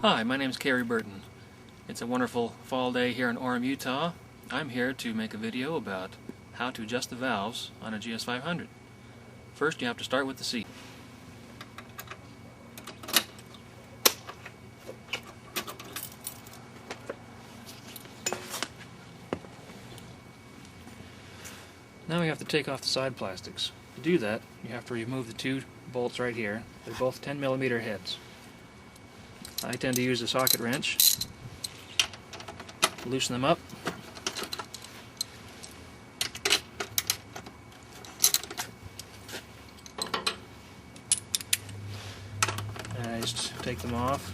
Hi, my name is Kerry Burton. It's a wonderful fall day here in Orem, Utah. I'm here to make a video about how to adjust the valves on a GS500. First, you have to start with the seat. Now we have to take off the side plastics. To do that, you have to remove the two bolts right here. They're both 10mm heads. I tend to use a socket wrench, loosen them up, and I just take them off.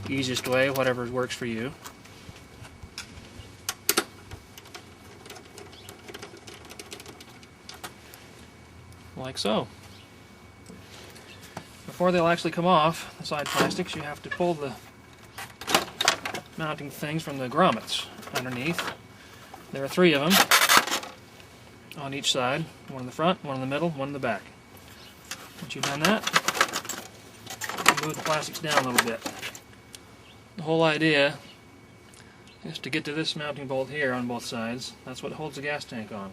Easiest way, whatever works for you. Like so. Before they'll actually come off, the side plastics, you have to pull the mounting things from the grommets underneath. There are 3 of them on each side, one in the front, one in the middle, one in the back. Once you've done that, move the plastics down a little bit. The whole idea is to get to this mounting bolt here on both sides. That's what holds the gas tank on.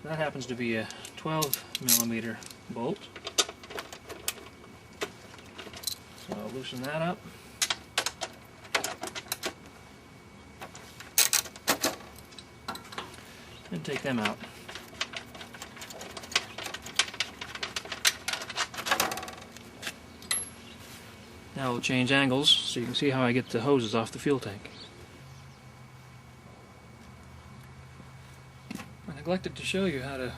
That happens to be a 12mm bolt. So I'll loosen that up. And take them out. Now we'll change angles so you can see how I get the hoses off the fuel tank. I neglected to show you how to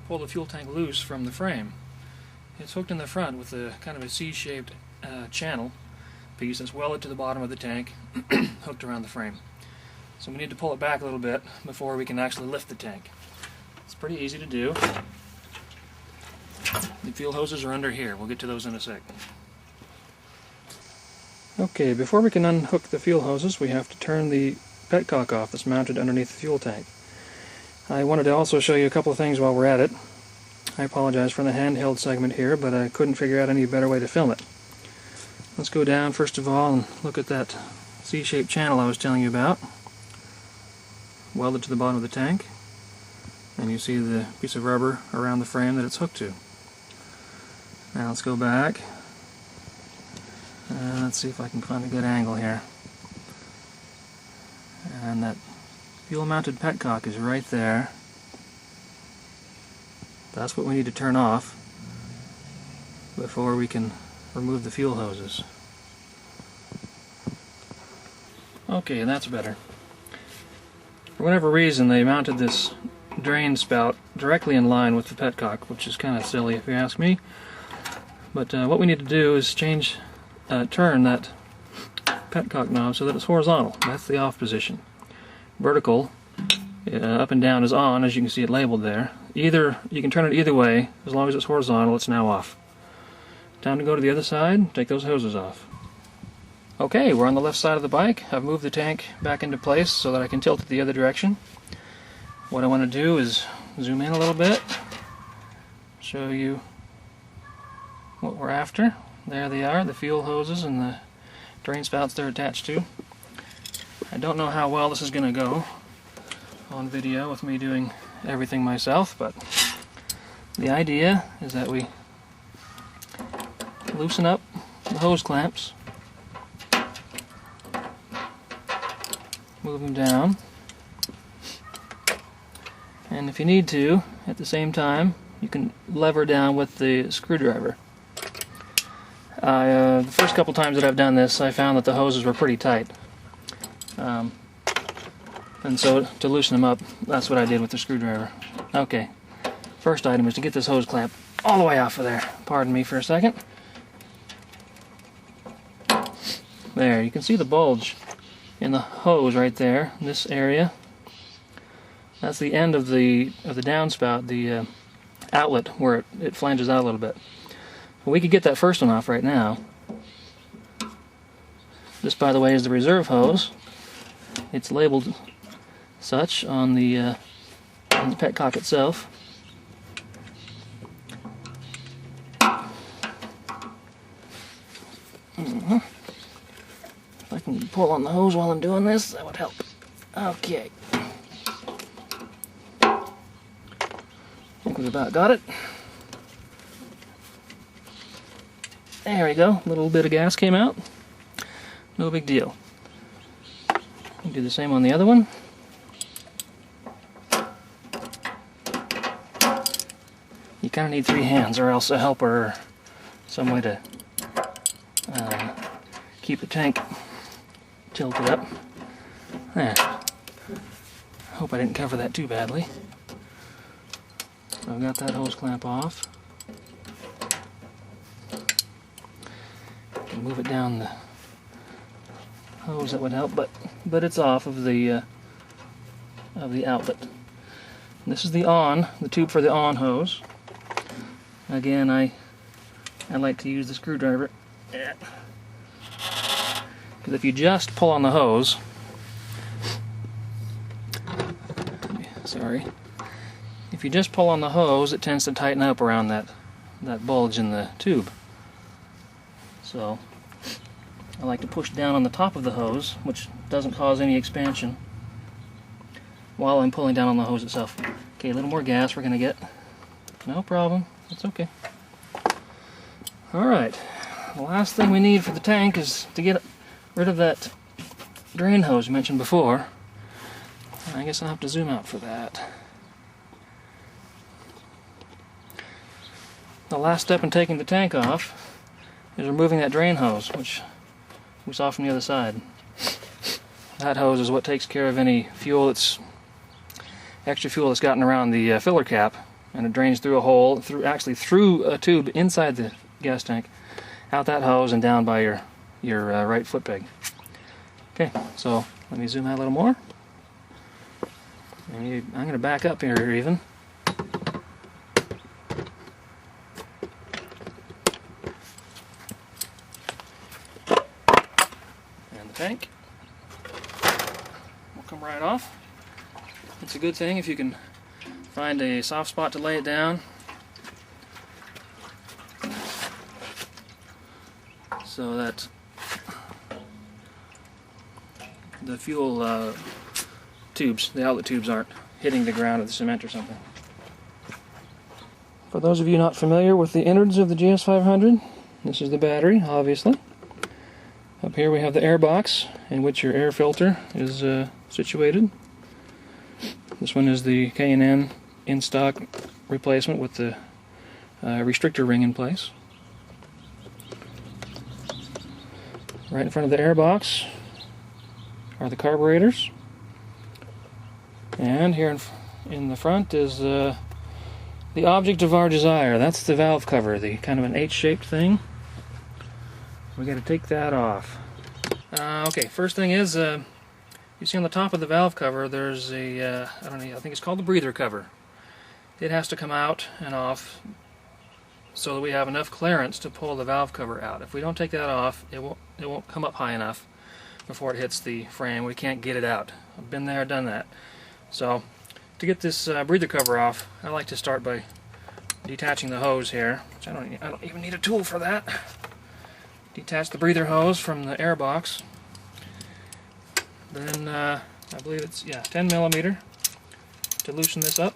pull the fuel tank loose from the frame. It's hooked in the front with a kind of a C-shaped channel piece that's welded to the bottom of the tank, hooked around the frame. So we need to pull it back a little bit before we can actually lift the tank. It's pretty easy to do. The fuel hoses are under here. We'll get to those in a sec. Okay, before we can unhook the fuel hoses, we have to turn the petcock off that's mounted underneath the fuel tank. I wanted to also show you a couple of things while we're at it. I apologize for the handheld segment here, but I couldn't figure out any better way to film it. Let's go down first of all and look at that C-shaped channel I was telling you about, welded to the bottom of the tank, and you see the piece of rubber around the frame that it's hooked to. Now let's go back, and let's see if I can find a good angle here. And that fuel-mounted petcock is right there. That's what we need to turn off before we can remove the fuel hoses. Okay, and that's better. For whatever reason, they mounted this drain spout directly in line with the petcock, which is kind of silly if you ask me. But what we need to do is turn that petcock knob so that it's horizontal. That's the off position. Vertical, up and down, is on, as you can see it labeled there. You can turn it either way. As long as it's horizontal, it's now off. Time to go to the other side, take those hoses off. Okay, we're on the left side of the bike. I've moved the tank back into place so that I can tilt it the other direction. What I want to do is zoom in a little bit, show you what we're after. There they are, the fuel hoses and the drain spouts they're attached to. I don't know how well this is going to go on video with me doing everything myself, but the idea is that we loosen up the hose clamps, move them down, and if you need to, at the same time, you can lever down with the screwdriver. The first couple times that I've done this, I found that the hoses were pretty tight. And so to loosen them up, that's what I did with the screwdriver. Okay, first item is to get this hose clamp all the way off of there. Pardon me for a second. There, you can see the bulge in the hose right there, in this area. That's the end of the downspout, the outlet where it flanges out a little bit. Well, we could get that first one off right now. This, by the way, is the reserve hose. It's labeled such on the petcock itself. If I can pull on the hose while I'm doing this, that would help. Okay. I think we've about got it. There we go. A little bit of gas came out. No big deal. Do the same on the other one. You kind of need 3 hands, or else a helper, or some way to keep the tank tilted up. There. Hope I didn't cover that too badly. So I've got that hose clamp off. Can move it down the hose, that would help, but it's off of the outlet. And this is the tube for the on hose. Again, I like to use the screwdriver. Because if you just pull on the hose, sorry, if you just pull on the hose, it tends to tighten up around that bulge in the tube. So I like to push down on the top of the hose, which doesn't cause any expansion, while I'm pulling down on the hose itself. Okay, a little more gas we're going to get. No problem. That's okay. Alright, the last thing we need for the tank is to get rid of that drain hose mentioned before. I guess I'll have to zoom out for that. The last step in taking the tank off is removing that drain hose, which we saw from the other side. That hose is what takes care of any fuel extra fuel that's gotten around the filler cap, and it drains through a hole, through a tube inside the gas tank, out that hose and down by your right foot peg. Okay, so let me zoom out a little more. I'm going to back up here even. And the tank will come right off. It's a good thing if you can find a soft spot to lay it down, so that the fuel tubes, the outlet tubes, aren't hitting the ground of the cement or something. For those of you not familiar with the innards of the GS500, this is the battery, obviously. Up here we have the air box, in which your air filter is situated. This one is the K&N in-stock replacement with the restrictor ring in place. Right in front of the air box are the carburetors. And here in the front is the object of our desire. That's the valve cover, the kind of an H-shaped thing. We got to take that off. Okay, first thing is, you see on the top of the valve cover there's a, I don't know, I think it's called the breather cover. It has to come out and off so that we have enough clearance to pull the valve cover out. If we don't take that off, it won't come up high enough before it hits the frame. We can't get it out. I've been there, done that. So to get this breather cover off, I like to start by detaching the hose here, which I don't even need a tool for that. Detach the breather hose from the air box. Then I believe it's 10 millimeter to loosen this up.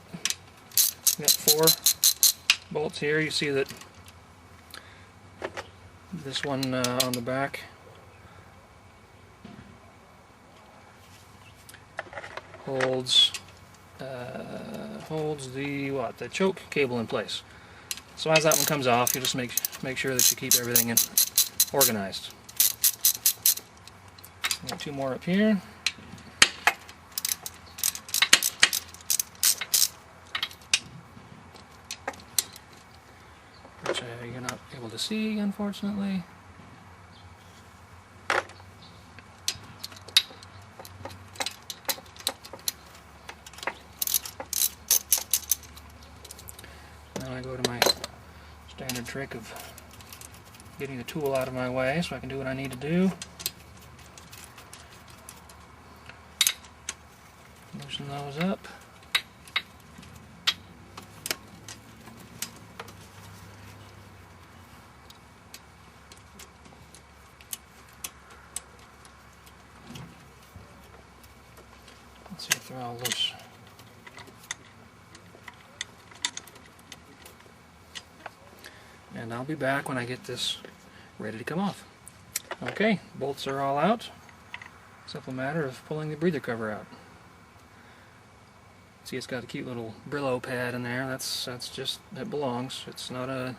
We've got 4 bolts here. You see that this one on the back holds the choke cable in place. So as that one comes off, you just make sure that you keep everything organized. Got 2 more up here. Which you're not able to see, unfortunately. Now I go to my standard trick of getting the tool out of my way so I can do what I need to do. Loosen those up. Let's see if they're all loose. And I'll be back when I get this ready to come off. Okay, bolts are all out. Simple matter of pulling the breather cover out. See, it's got a cute little Brillo pad in there. That's just, it belongs. It's not a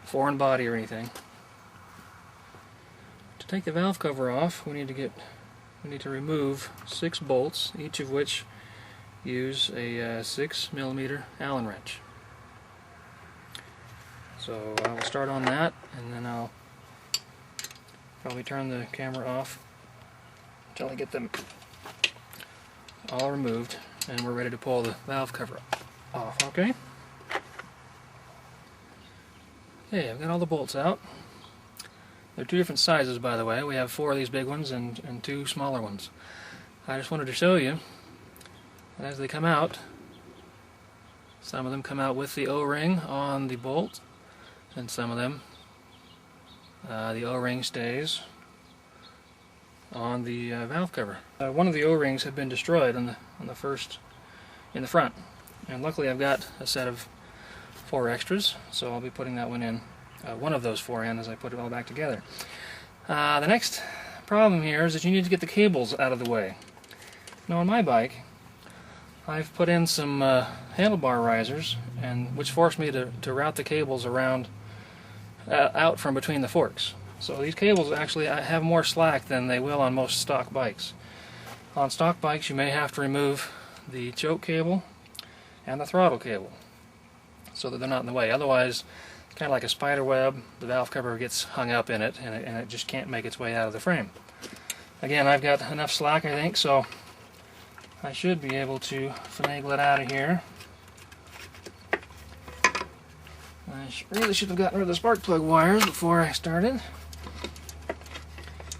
foreign body or anything. To take the valve cover off, we need to remove 6 bolts, each of which use a 6mm Allen wrench. So I will start on that, and then I'll probably turn the camera off until I get them all removed, and we're ready to pull the valve cover off. Okay? Okay, I've got all the bolts out. They're 2 different sizes, by the way. We have 4 of these big ones and 2 smaller ones. I just wanted to show you that as they come out, some of them come out with the O-ring on the bolt, and some of them the O-ring stays on the valve cover. One of the O-rings had been destroyed in the front, and luckily I've got a set of 4 extras, so I'll be putting that one in, one of those 4 in as I put it all back together. The next problem here is that you need to get the cables out of the way. Now on my bike, I've put in some handlebar risers, and which forced me to route the cables around out from between the forks. So these cables actually have more slack than they will on most stock bikes. On stock bikes you may have to remove the choke cable and the throttle cable so that they're not in the way. Otherwise, it's kind of like a spider web. The valve cover gets hung up in it, and it just can't make its way out of the frame. Again, I've got enough slack, I think, so I should be able to finagle it out of here. I really should have gotten rid of the spark plug wires before I started.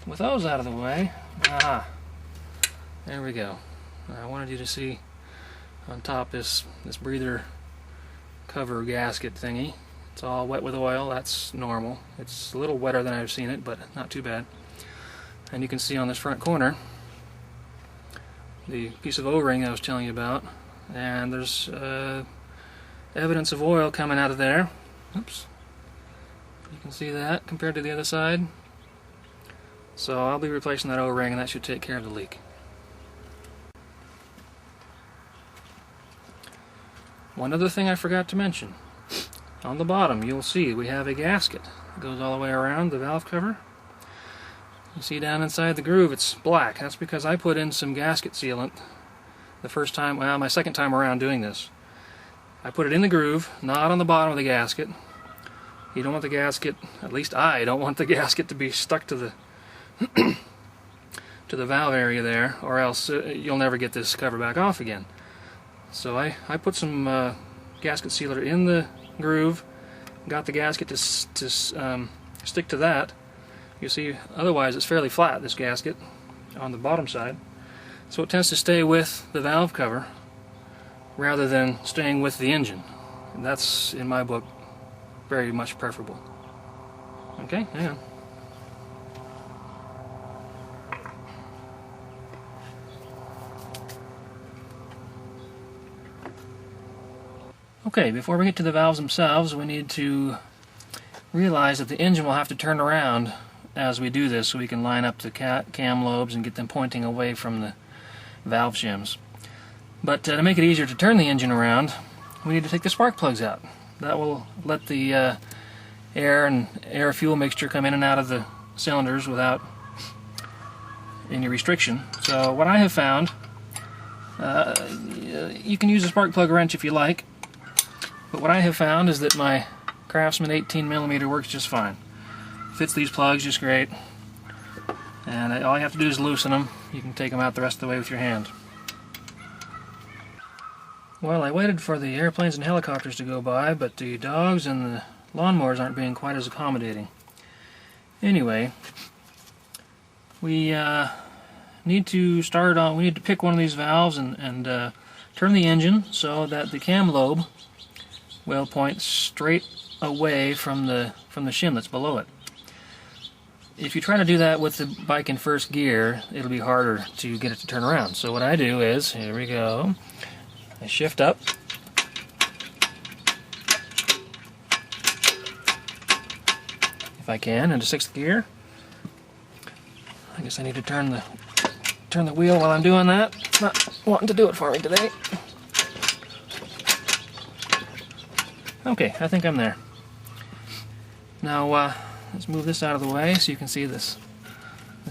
With those out of the way, aha, there we go. I wanted you to see on top this breather cover gasket thingy. It's all wet with oil. That's normal. It's a little wetter than I've seen it, but not too bad. And you can see on this front corner the piece of O-ring I was telling you about, and there's evidence of oil coming out of there. Oops. You can see that compared to the other side. So I'll be replacing that O-ring, and that should take care of the leak. One other thing I forgot to mention. On the bottom you'll see we have a gasket that goes all the way around the valve cover. You see down inside the groove it's black. That's because I put in some gasket sealant the first time, well, my second time around doing this. I put it in the groove, not on the bottom of the gasket. You don't want the gasket, at least I don't want the gasket to be stuck to the to the valve area there, or else you'll never get this cover back off again. So I put some gasket sealer in the groove, got the gasket to stick to that. You see, otherwise it's fairly flat, this gasket, on the bottom side. So it tends to stay with the valve cover rather than staying with the engine. And that's, in my book, very much preferable. Okay, hang on. Okay, before we get to the valves themselves, we need to realize that the engine will have to turn around as we do this so we can line up the cam lobes and get them pointing away from the valve shims. But to make it easier to turn the engine around, we need to take the spark plugs out. That will let the air and air-fuel mixture come in and out of the cylinders without any restriction. So what I have found, you can use a spark plug wrench if you like, but what I have found is that my Craftsman 18mm works just fine. Fits these plugs just great, and all you have to do is loosen them. You can take them out the rest of the way with your hand. Well, I waited for the airplanes and helicopters to go by, but the dogs and the lawnmowers aren't being quite as accommodating. Anyway, we need to pick one of these valves and turn the engine so that the cam lobe will point straight away from the shim that's below it. if you try to do that with the bike in first gear, it'll be harder to get it to turn around. So what I do is, here we go, I shift up, if I can, into 6th gear. I guess I need to turn the wheel while I'm doing that. It's not wanting to do it for me today. Okay, I think I'm there. Now let's move this out of the way so you can see this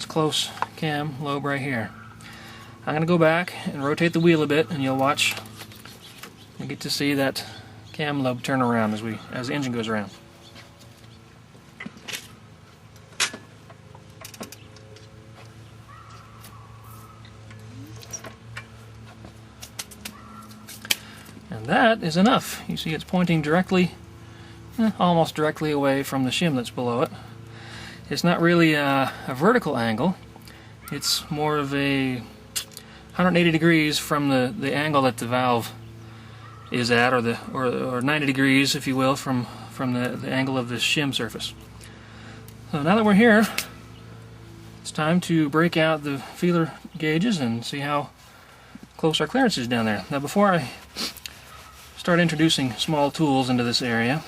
close cam lobe right here. I'm going to go back and rotate the wheel a bit, and you'll watch. You get to see that cam lobe turn around as the engine goes around. And that is enough. You see it's pointing directly, almost directly away from the shim that's below it. It's not really a vertical angle. It's more of a 180 degrees from the angle that the valve is at, or 90 degrees, if you will, from the angle of the shim surface. So now that we're here, it's time to break out the feeler gauges and see how close our clearance is down there. Now before I start introducing small tools into this area,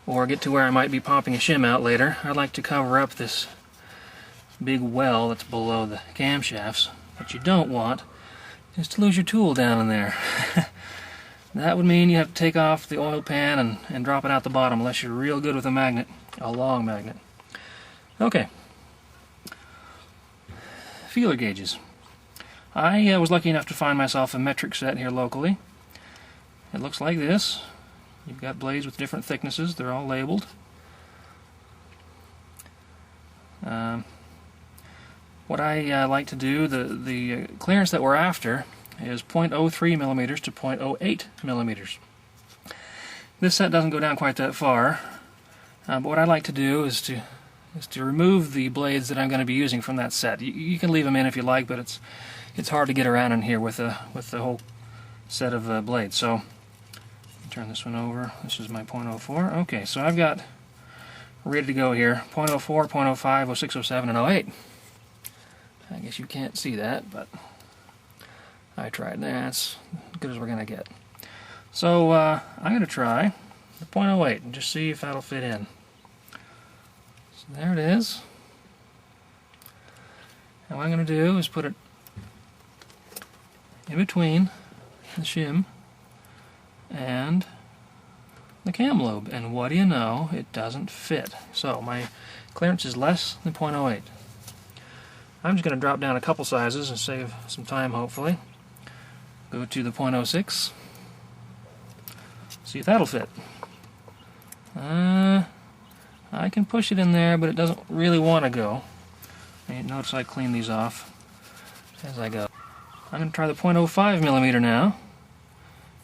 or get to where I might be popping a shim out later, I'd like to cover up this big well that's below the camshafts. What you don't want is to lose your tool down in there. That would mean you have to take off the oil pan and drop it out the bottom, unless you're real good with a magnet, a long magnet. Okay. Feeler gauges. I was lucky enough to find myself a metric set here locally. It looks like this. You've got blades with different thicknesses. They're all labeled. What I like to do, the clearance that we're after is 0.03 millimeters to 0.08 millimeters. This set doesn't go down quite that far, but what I like to do is to remove the blades that I'm going to be using from that set. You can leave them in if you like, but it's hard to get around in here with the whole set of blades. So turn this one over. This is my 0.04. Okay, so I've got ready to go here. 0.04, 0.05, 06, 07, and 08. I guess you can't see that, but I tried. That's as good as we're going to get. So I'm going to try the 0.08 and just see if that'll fit in. So there it is. And what I'm going to do is put it in between the shim and the cam lobe, and what do you know, it doesn't fit. So my clearance is less than 0.08. I'm just going to drop down a couple sizes and save some time, hopefully. Go to the 0.06, see if that'll fit. I can push it in there, but it doesn't really want to go. Notice I clean these off as I go. I'm going to try the 0.05 millimeter now,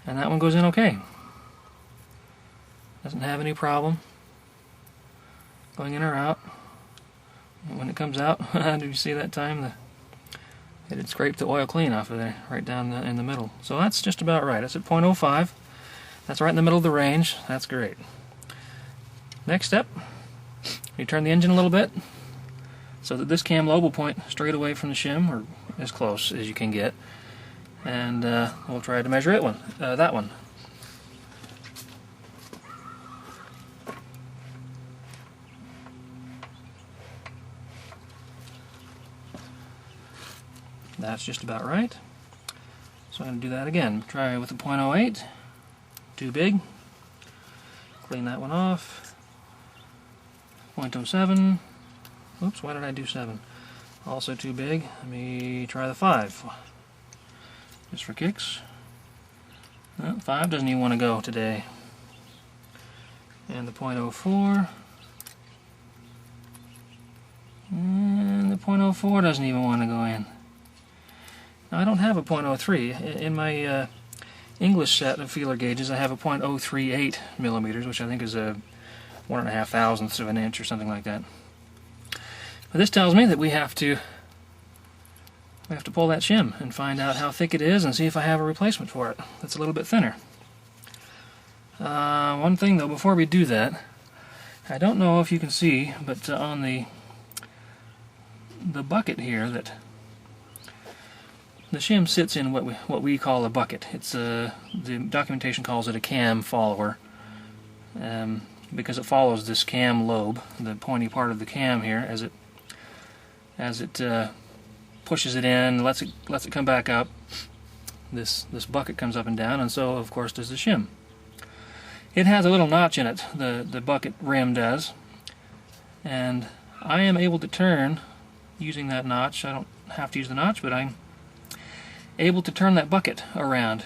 and that one goes in okay. Doesn't have any problem going in or out. And when it comes out, did you see that time? It had scraped the oil clean off of there, right down in the middle. So that's just about right. That's at 0.05. That's right in the middle of the range. That's great. Next step, you turn the engine a little bit so that this cam lobe will point straight away from the shim, or as close as you can get. And we'll try to measure that one. That's just about right. So I'm going to do that again. Try with the 0.08. Too big. Clean that one off. 0.07. Oops, why did I do 7? Also too big. Let me try the 5. Just for kicks. No, 5 doesn't even want to go today. And the 0.04. And the 0.04 doesn't even want to go in. Now, I don't have a 0.03. In my English set of feeler gauges, I have a 0.038 millimeters, which I think is a 1.5 thousandths of an inch or something like that. But this tells me that we have to pull that shim and find out how thick it is and see if I have a replacement for it that's a little bit thinner. One thing though, before we do that, I don't know if you can see, but on the bucket here, that the shim sits in what we call a bucket. It's the documentation calls it a cam follower, because it follows this cam lobe, the pointy part of the cam here, as it pushes it in, lets it come back up. This bucket comes up and down, and so of course does the shim. It has a little notch in it, the bucket rim does, and I am able to turn using that notch. I don't have to use the notch, but I'm able to turn that bucket around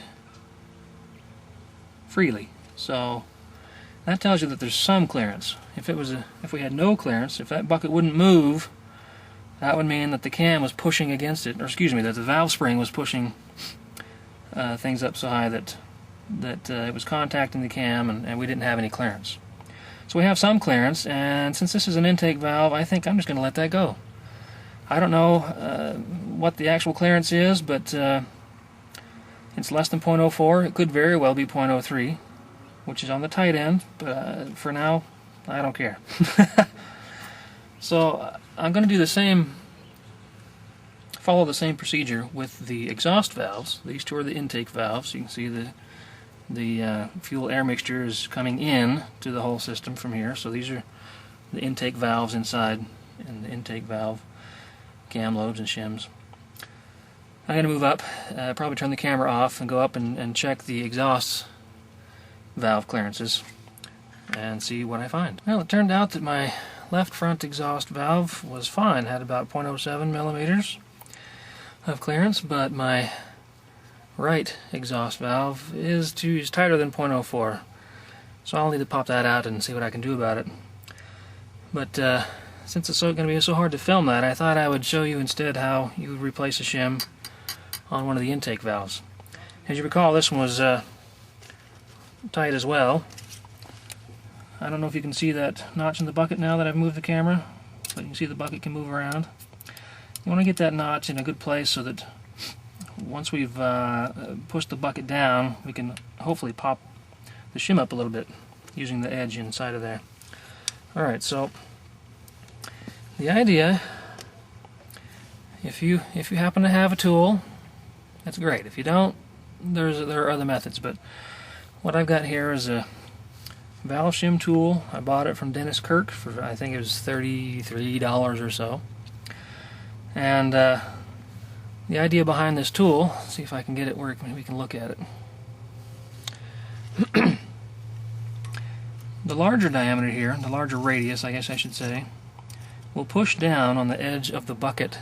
freely. So that tells you that there's some clearance. If we had no clearance, if that bucket wouldn't move, that would mean that the cam was pushing against it, or excuse me, that the valve spring was pushing things up so high that it was contacting the cam, and we didn't have any clearance. So we have some clearance, and since this is an intake valve, I think I'm just going to let that go. I don't know what the actual clearance is, but it's less than 0.04. It could very well be 0.03, which is on the tight end, but for now, I don't care. So I'm going to do the same, follow the same procedure with the exhaust valves. These two are the intake valves. You can see the fuel air mixture is coming in to the whole system from here. So these are the intake valves inside, and the intake valve cam lobes and shims. I'm going to move up, probably turn the camera off and go up and check the exhaust valve clearances and see what I find. Well, it turned out that my left front exhaust valve was fine, had about 0.07 millimeters of clearance, but my right exhaust valve is tighter than 0.04, so I'll need to pop that out and see what I can do about it. But since it's going to be so hard to film that, I thought I would show you instead how you would replace a shim on one of the intake valves. As you recall, this one was tight as well. I don't know if you can see that notch in the bucket now that I've moved the camera, but you can see the bucket can move around. You want to get that notch in a good place so that once we've pushed the bucket down, we can hopefully pop the shim up a little bit using the edge inside of there. Alright, so the idea, if you happen to have a tool, that's great. If you don't, there are other methods, but what I've got here is a valve shim tool. I bought it from Dennis Kirk for, I think it was $33 or so. And the idea behind this tool, see if I can get it where we can look at it. The larger diameter here, the larger radius, I guess I should say, will push down on the edge of the bucket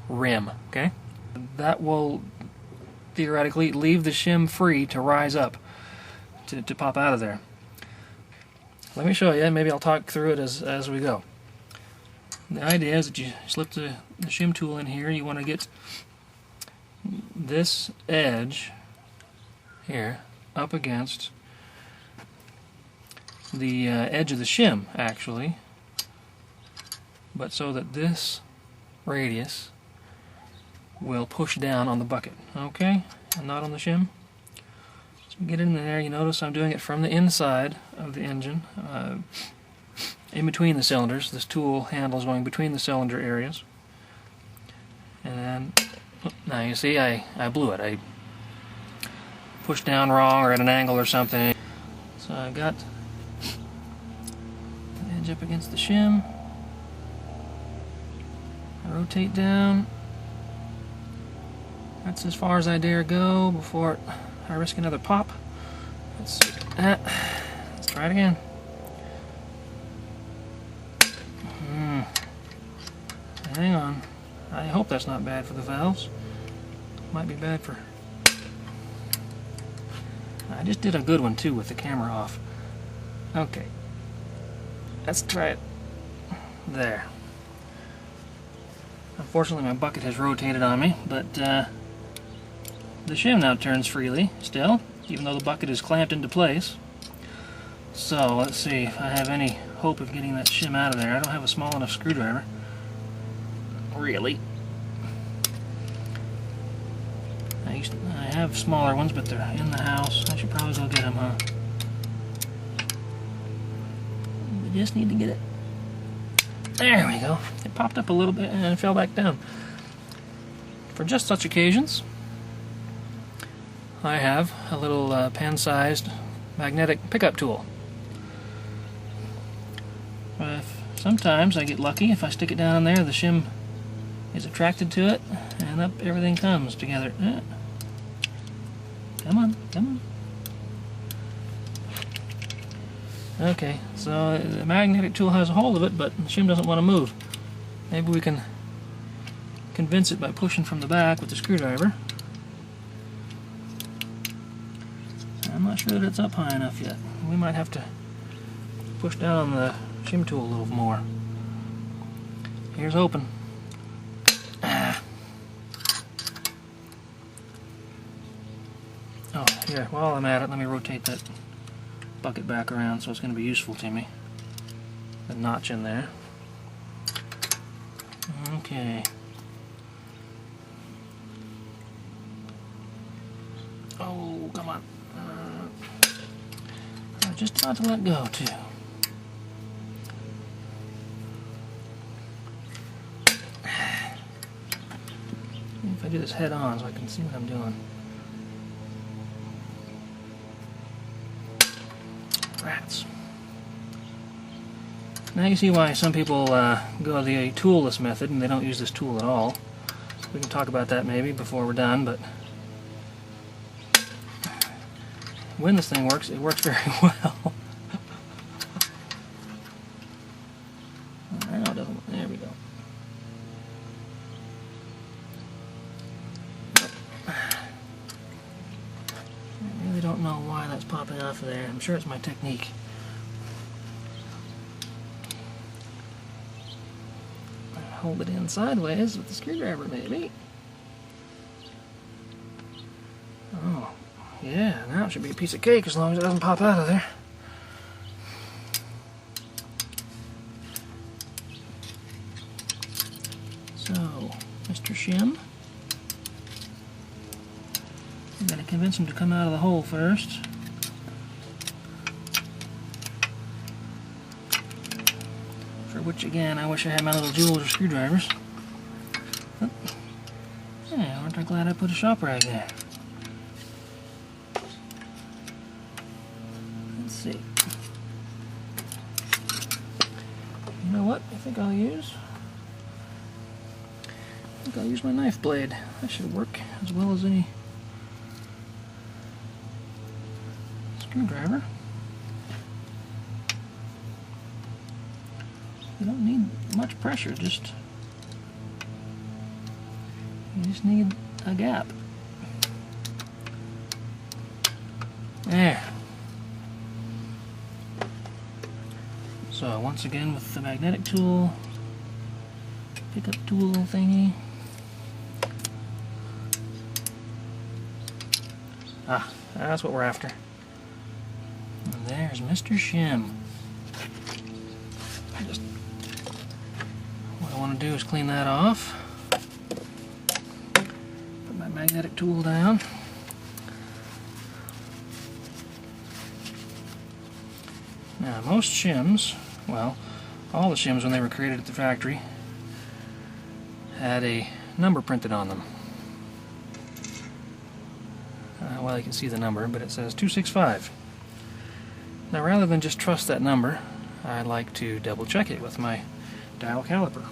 rim, okay? That will theoretically leave the shim free to rise up, to pop out of there. Let me show you, maybe I'll talk through it as we go. The idea is that you slip the shim tool in here. You want to get this edge here up against the edge of the shim, actually, but so that this radius will push down on the bucket, okay, and not on the shim. So get in there. You notice I'm doing it from the inside of the engine, in between the cylinders. This tool handle is going between the cylinder areas. And then, now you see I blew it. I pushed down wrong or at an angle or something. So I got the edge up against the shim. I rotate down. That's as far as I dare go before I risk another pop. Let's try it again. Hang on. I hope that's not bad for the valves. Might be bad for... I just did a good one too with the camera off. Okay. Let's try it. There. Unfortunately my bucket has rotated on me, but the shim now turns freely still, even though the bucket is clamped into place. So let's see if I have any hope of getting that shim out of there. I don't have a small enough screwdriver. Really. I have smaller ones, but they're in the house. I should probably go get them, huh? just need to get it. There we go. It popped up a little bit and fell back down. For just such occasions, I have a little pen-sized magnetic pickup tool. Sometimes I get lucky. If I stick it down there, the shim is attracted to it, and up everything comes together. Come on, come on. Okay, so the magnetic tool has a hold of it, but the shim doesn't want to move. Maybe we can convince it by pushing from the back with the screwdriver. I'm not sure that it's up high enough yet. We might have to push down on the shim tool a little more. Here's open. Oh, here, while I'm at it, let me rotate that bucket back around so it's going to be useful to me. The notch in there. Okay. Oh, come on. I'm just about to let go, too. If I do this head on so I can see what I'm doing. Rats. Now you see why some people go the toolless method and they don't use this tool at all. We can talk about that maybe before we're done, but when this thing works, it works very well. Now it doesn't. There we go. I really don't know why that's popping off of there. I'm sure it's my technique. Hold it in sideways with the screwdriver, maybe. Oh, yeah, now it should be a piece of cake as long as it doesn't pop out of there. So, Mr. Shim, I'm going to convince him to come out of the hole first. For which, again, I wish I had my little jewels or screwdrivers. Oh. Yeah, aren't I glad I put a shop rag there? Let's see. You know what? I think I'll use my knife blade. That should work as well as any screwdriver. You don't need much pressure, you just need a gap. There. So once again with the magnetic tool, pickup tool thingy. Ah, that's what we're after. And there's Mr. Shim. What I want to do is clean that off. Put my magnetic tool down. Now most shims, well, all the shims when they were created at the factory had a number printed on them. Well, you can see the number, but it says 265. Now rather than just trust that number, I like to double check it with my dial caliper.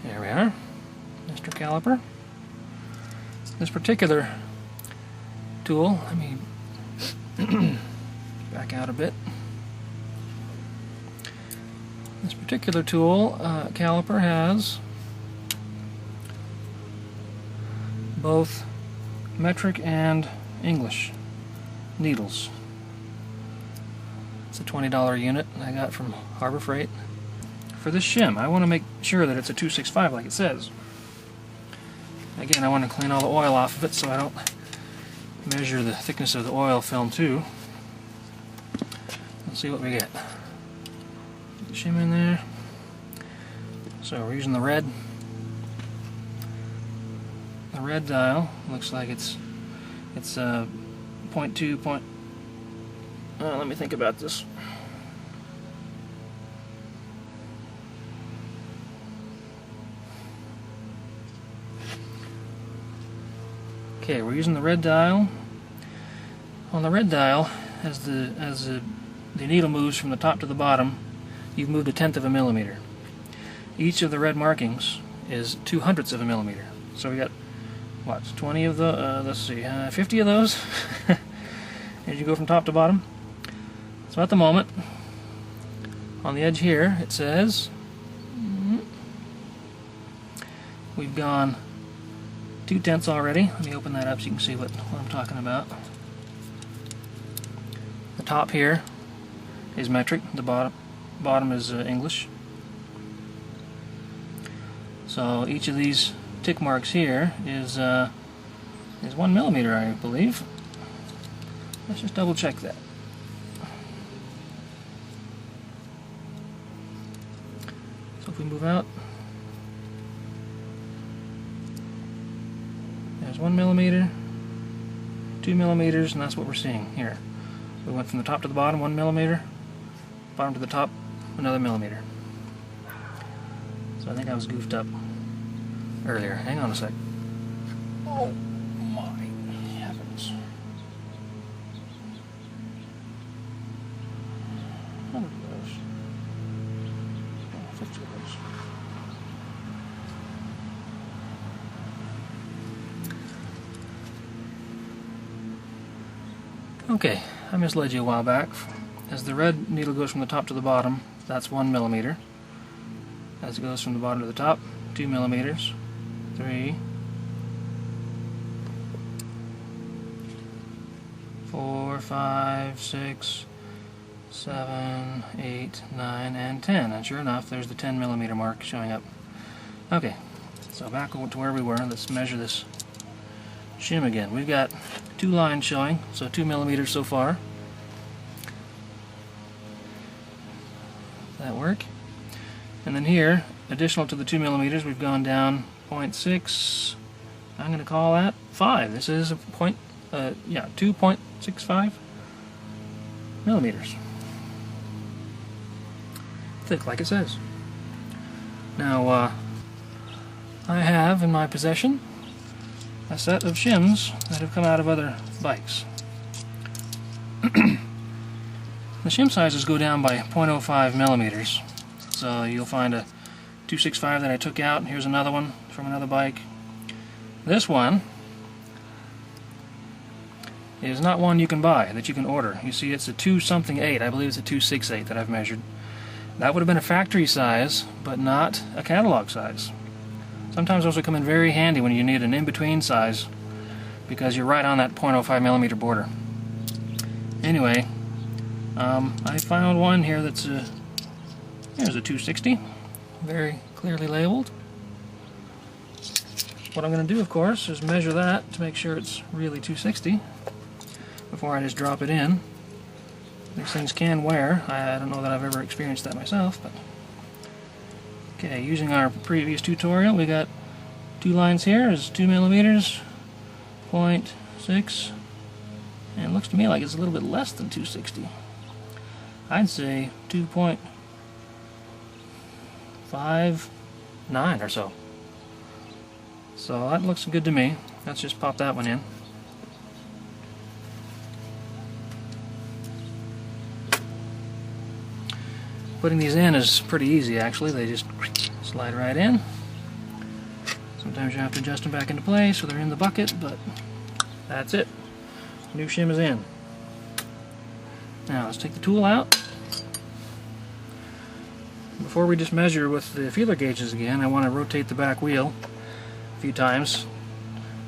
There we are, Mr. Caliper. This particular tool, let me back out a bit. This particular tool, caliper, has both metric and English needles. It's a $20 unit I got from Harbor Freight. For this shim, I want to make sure that it's a 265 like it says. Again, I want to clean all the oil off of it so I don't measure the thickness of the oil film too. Let's see what we get. Put the shim in there. So we're using the red dial. Looks like it's 0.2 point. Let me think about this. Okay, we're using the red dial. On the red dial, as the needle moves from the top to the bottom, you've moved 1/10 of a millimeter. Each of the red markings is 2/100ths of a millimeter. So we got, what, 20 of the, let's see, 50 of those as you go from top to bottom. So at the moment, on the edge here, it says we've gone 2/10 already. Let me open that up so you can see what I'm talking about. The top here is metric, the bottom is English. So each of these tick marks here is 1 millimeter, I believe. Let's just double check that. So if we move out, there's 1 millimeter, 2 millimeters, and that's what we're seeing here. We went from the top to the bottom 1 millimeter, bottom to the top another millimeter. So I think I was goofed up earlier. Hang on a sec. Oh my heavens. 100 of those. 50 of those. Okay, I misled you a while back. As the red needle goes from the top to the bottom, that's 1 millimeter. As it goes from the bottom to the top, 2 millimeters, 3, 4, 5, 6, 7, 8, 9, and 10. And sure enough, there's the 10 millimeter mark showing up. Okay, so back to where we were. Let's measure this shim again. We've got 2 lines showing, so 2 millimeters so far. That work? And then here, additional to the 2 millimeters, we've gone down 0.6. I'm going to call that 5. This is a 2.65 millimeters. Thick, like it says. Now, I have in my possession a set of shims that have come out of other bikes. The shim sizes go down by 0.05 millimeters. So you'll find a 265 that I took out. Here's another one from another bike. This one is not one you can buy, that you can order. You see, it's a 2-something-8. I believe it's a 268 that I've measured. That would have been a factory size, but not a catalog size. Sometimes those will come in very handy when you need an in-between size, because you're right on that 0.05 millimeter border. Anyway, I found one here that's here's a 260, very clearly labeled. What I'm going to do, of course, is measure that to make sure it's really 260 before I just drop it in. These things can wear. I don't know that I've ever experienced that myself, but okay, using our previous tutorial, we got 2 lines here is 2 millimeters, 0.6, and it looks to me like it's a little bit less than 260. I'd say 2.59 or so. So that looks good to me. Let's just pop that one in. Putting these in is pretty easy, actually. They just slide right in. Sometimes you have to adjust them back into place so they're in the bucket, but that's it. New shim is in. Now let's take the tool out. Before we just measure with the feeler gauges again, I want to rotate the back wheel a few times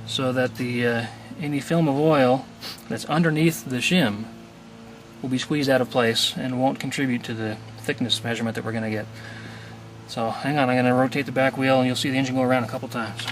so that the any film of oil that's underneath the shim will be squeezed out of place and won't contribute to the thickness measurement that we're going to get. So hang on, I'm going to rotate the back wheel and you'll see the engine go around a couple times.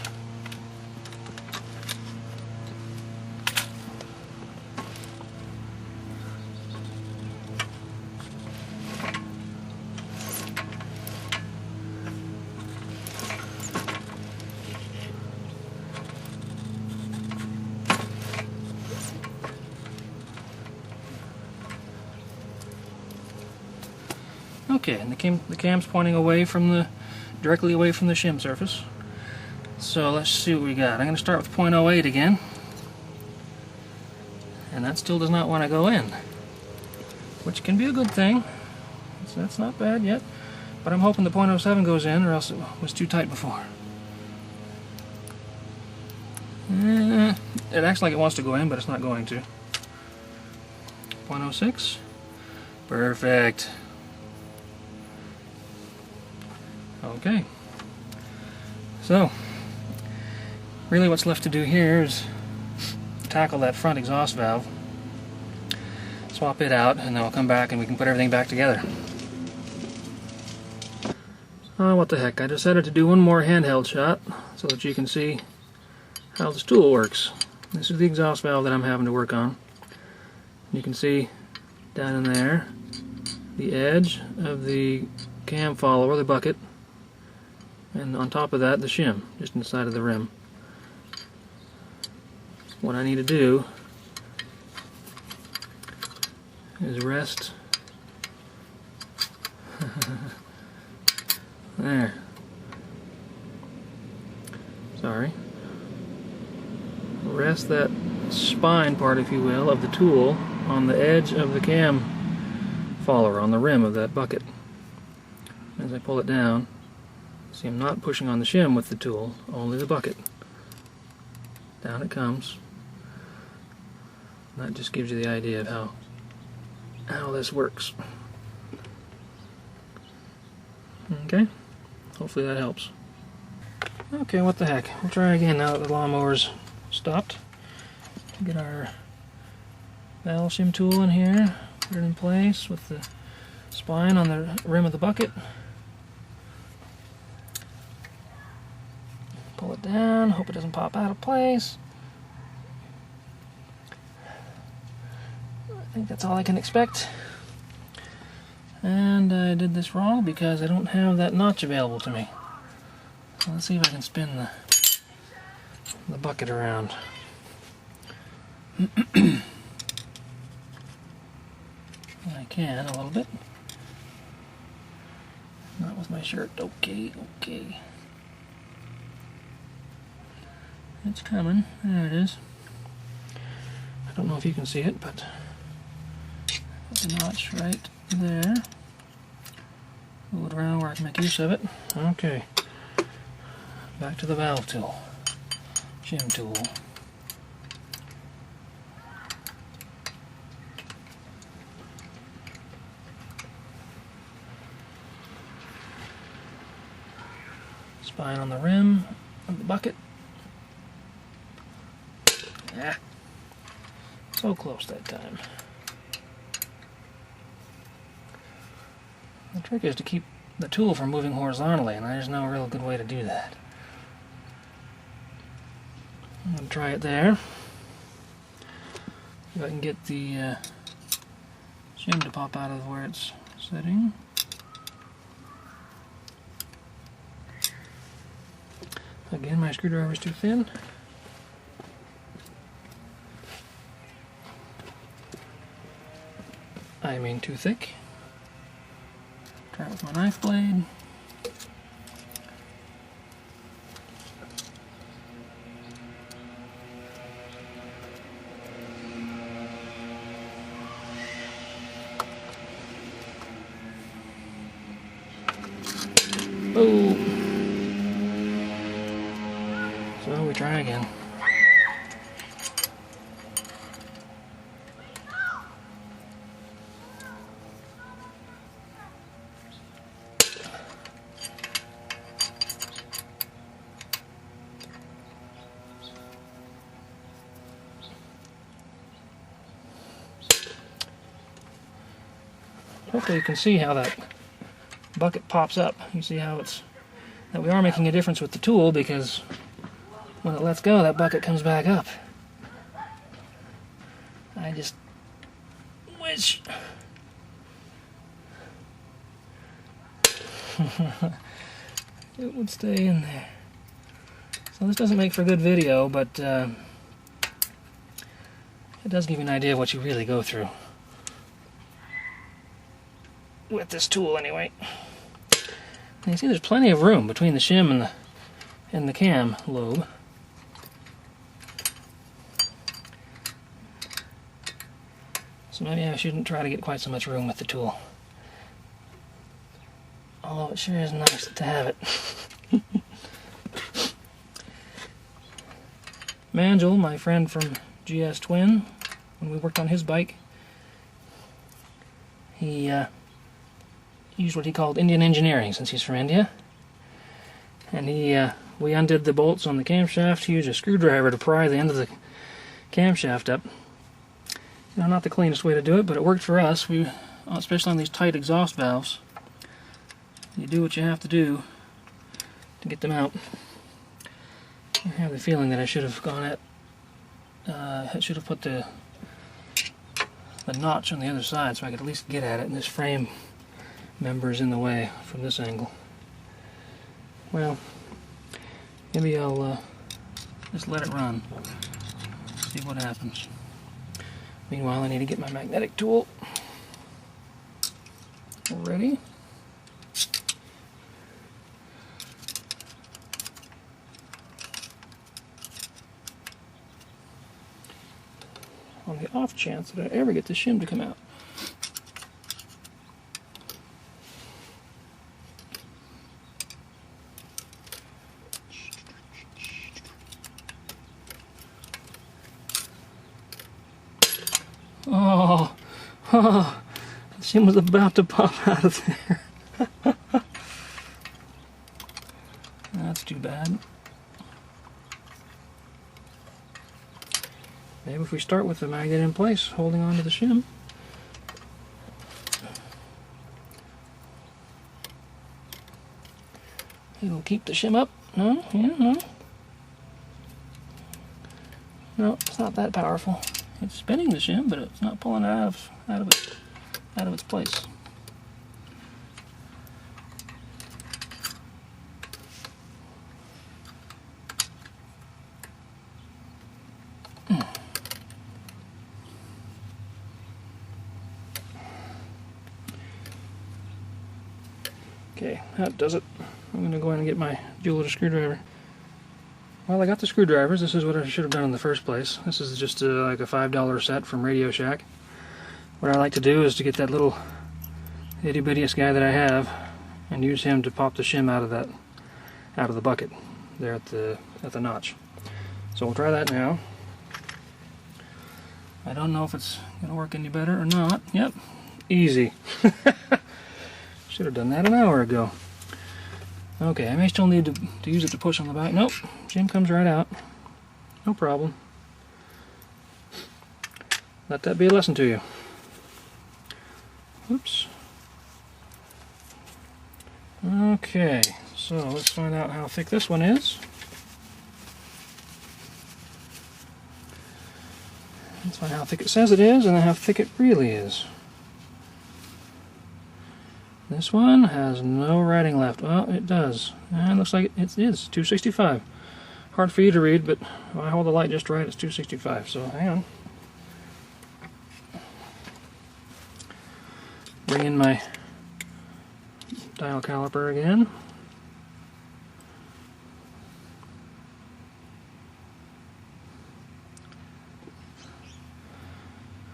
Okay, and the cam's pointing away from directly away from the shim surface. So let's see what we got. I'm going to start with 0.08 again. and that still does not want to go in, which can be a good thing. So that's not bad yet, but I'm hoping the .07 goes in, or else it was too tight before. It acts like it wants to go in, but it's not going to. .06, perfect. Okay, so really what's left to do here is tackle that front exhaust valve, swap it out, and then we'll come back and we can put everything back together. Oh, what the heck, I decided to do one more handheld shot so that you can see how this tool works. This is the exhaust valve that I'm having to work on. You can see down in there the edge of the cam follower, the bucket, and on top of that the shim, just inside of the rim. What I need to do is rest there. Sorry. Rest that spine part, if you will, of the tool on the edge of the cam follower, on the rim of that bucket. As I pull it down, see I'm not pushing on the shim with the tool, only the bucket. Down it comes. That just gives you the idea of how this works. Okay, hopefully that helps. Okay, what the heck, we'll try again now that the lawnmower's stopped. Get our valve shim tool in here, put it in place with the spine on the rim of the bucket. Pull it down, hope it doesn't pop out of place. I think that's all I can expect. And I did this wrong because I don't have that notch available to me. So let's see if I can spin the bucket around. I can a little bit. Not with my shirt. Okay, okay. It's coming. There it is. I don't know if you can see it, but there's a notch right there. Move it around where I can make use of it. Okay. Back to the valve tool. Shim tool. Spine on the rim of the bucket. Ah, so close that time. The trick is to keep the tool from moving horizontally, and there's no real good way to do that. I'm going to try it there. See if I can get the shim to pop out of where it's sitting. Again, my screwdriver is too thin. I mean too thick. Try it with my knife blade. Oh! So we try again. Hopefully you can see how that bucket pops up. You see how that we are making a difference with the tool, because when it lets go, that bucket comes back up. I just wish it would stay in there. So this doesn't make for a good video, but it does give you an idea of what you really go through with this tool anyway. And you see there's plenty of room between the shim and the cam lobe. So maybe I shouldn't try to get quite so much room with the tool. Although it sure is nice to have it. Mangel, my friend from GS Twin, when we worked on his bike, he used what he called Indian engineering, since he's from India. And we undid the bolts on the camshaft. He used a screwdriver to pry the end of the camshaft up. You know, not the cleanest way to do it, but it worked for us. Especially on these tight exhaust valves, you do what you have to do to get them out. I have the feeling that I should have gone I should have put the notch on the other side so I could at least get at it, and this frame member is in the way from this angle. Well, maybe I'll just let it run, see what happens. Meanwhile, I need to get my magnetic tool ready. On the off chance that I ever get the shim to come out. Oh, the shim was about to pop out of there. That's too bad. Maybe if we start with the magnet in place, holding on to the shim. It'll keep the shim up. No, yeah, no. No, it's not that powerful. It's spinning the shim, but it's not pulling it out of its place. Okay, that does it. I'm going to go ahead and get my jeweler screwdriver. Well, I got the screwdrivers. This is what I should have done in the first place. This is just like a $5 set from Radio Shack. What I like to do is to get that little itty-bittiest guy that I have and use him to pop the shim out of the bucket there at the notch. So we'll try that now. I don't know if it's going to work any better or not. Yep, easy. Should have done that an hour ago. Okay, I may still need to use it to push on the back. Nope, shim comes right out. No problem. Let that be a lesson to you. Oops. Okay, so let's find out how thick this one is. Let's find out how thick it says it is and then how thick it really is. This one has no writing left. Well, it does. And it looks like it is 265. Hard for you to read, but if I hold the light just right, it's 265. So hang on. Bring in my dial caliper again.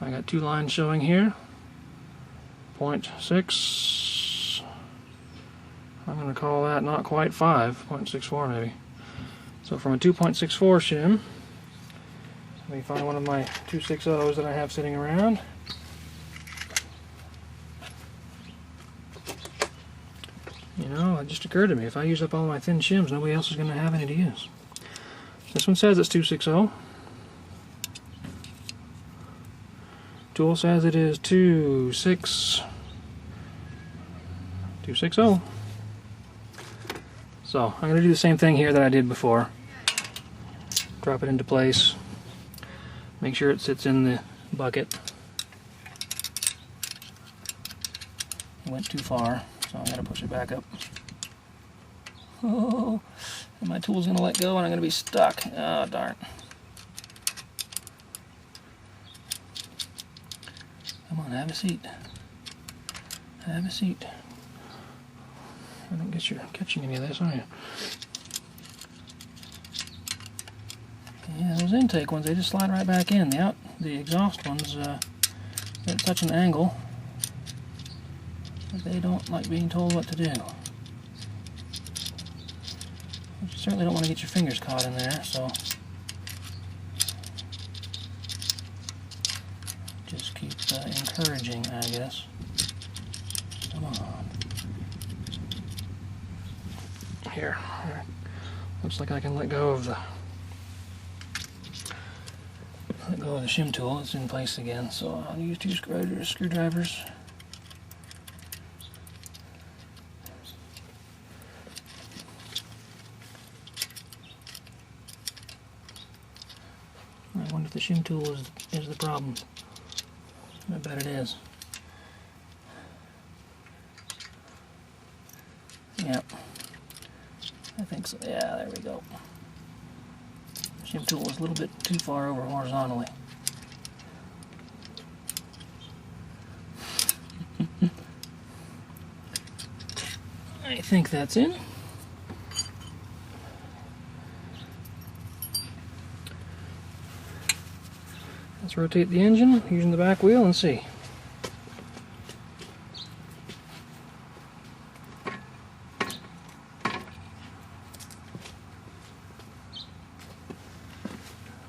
I got two lines showing here. 0.6. I'm going to call that not quite 5, 0.64 maybe. So from a 2.64 shim, let me find one of my 260s that I have sitting around. You know, it just occurred to me, if I use up all my thin shims, nobody else is going to have any to use. This one says it's 260. Tool says it is 260. So I'm going to do the same thing here that I did before. Drop it into place. Make sure it sits in the bucket. It went too far, so I'm going to push it back up. Oh, and my tool's going to let go and I'm going to be stuck. Oh, darn. Come on, have a seat. Have a seat. I don't guess you're catching any of this, are you? Yeah, those intake ones, they just slide right back in. The exhaust ones at such an angle that they don't like being told what to do. You certainly don't want to get your fingers caught in there, so just keep encouraging, I guess. Come on. Here. Looks like I can let go of the shim tool. It's in place again, so I'll use two screwdrivers. I wonder if the shim tool is the problem. I bet it is. Yep. I think so. Yeah, there we go. Shim tool was a little bit too far over horizontally. I think that's in. Let's rotate the engine using the back wheel and see.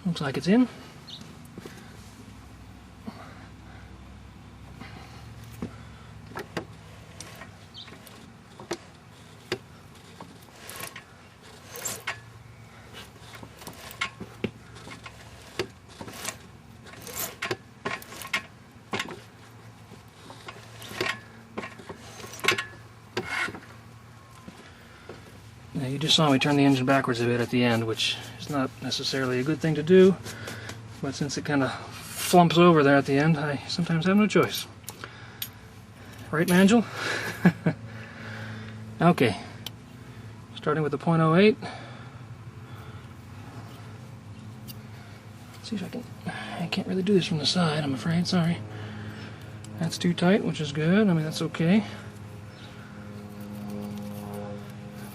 Looks like it's in. Now you just saw me turn the engine backwards a bit at the end, which is not necessarily a good thing to do, but since it kind of flumps over there at the end, I sometimes have no choice. Right, Nigel? Okay, starting with the 0.08. Let's see if I can't really do this from the side, I'm afraid, sorry. That's too tight, which is good, I mean that's okay.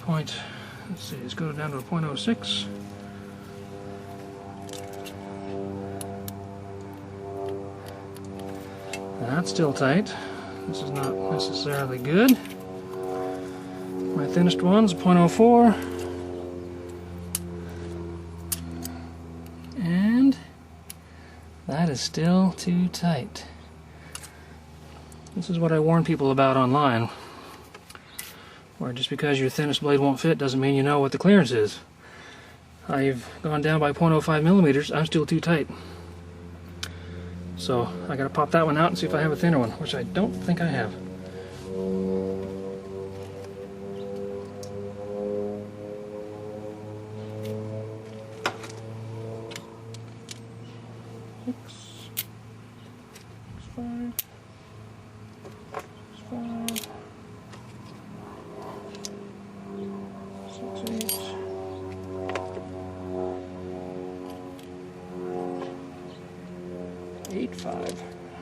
Let's see, let's go down to a 0.06. That's still tight. This is not necessarily good. My thinnest one's 0.04. And that is still too tight. This is what I warn people about online, where just because your thinnest blade won't fit doesn't mean you know what the clearance is. I've gone down by 0.05 millimeters, I'm still too tight. So I gotta pop that one out and see if I have a thinner one, which I don't think I have.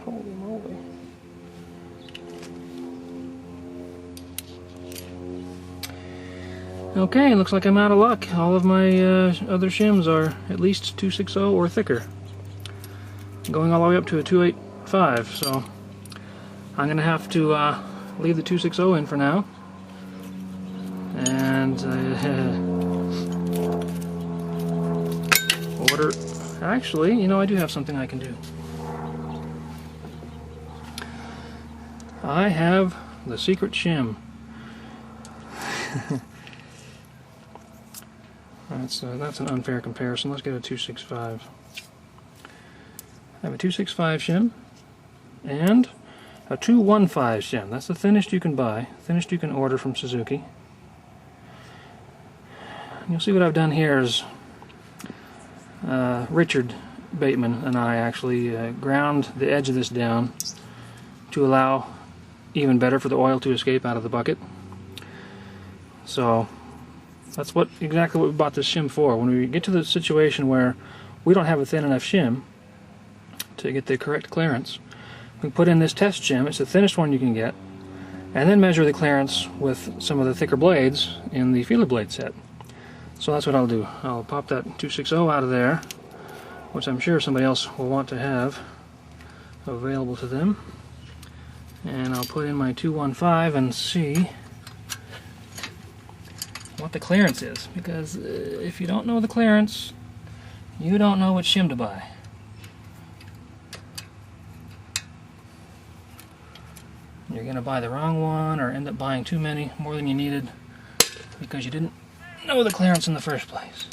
Holy moly. Okay, looks like I'm out of luck. All of my other shims are at least 260 or thicker. Going all the way up to a 285, so I'm going to have to leave the 260 in for now. And order... Actually, you know, I do have something I can do. I have the secret shim. That's an unfair comparison. Let's get a 265. I have a 265 shim and a 215 shim. That's the thinnest you can buy, thinnest you can order from Suzuki. You'll see what I've done here is Richard Bateman and I actually ground the edge of this down to allow even better for the oil to escape out of the bucket. So that's exactly what we bought this shim for. When we get to the situation where we don't have a thin enough shim to get the correct clearance, we put in this test shim. It's the thinnest one you can get, and then measure the clearance with some of the thicker blades in the feeler blade set. So that's what I'll do. I'll pop that 260 out of there, which I'm sure somebody else will want to have. available to them. And I'll put in my 215 and see what the clearance is, because if you don't know the clearance, you don't know which shim to buy. You're going to buy the wrong one or end up buying too many, more than you needed, because you didn't know the clearance in the first place.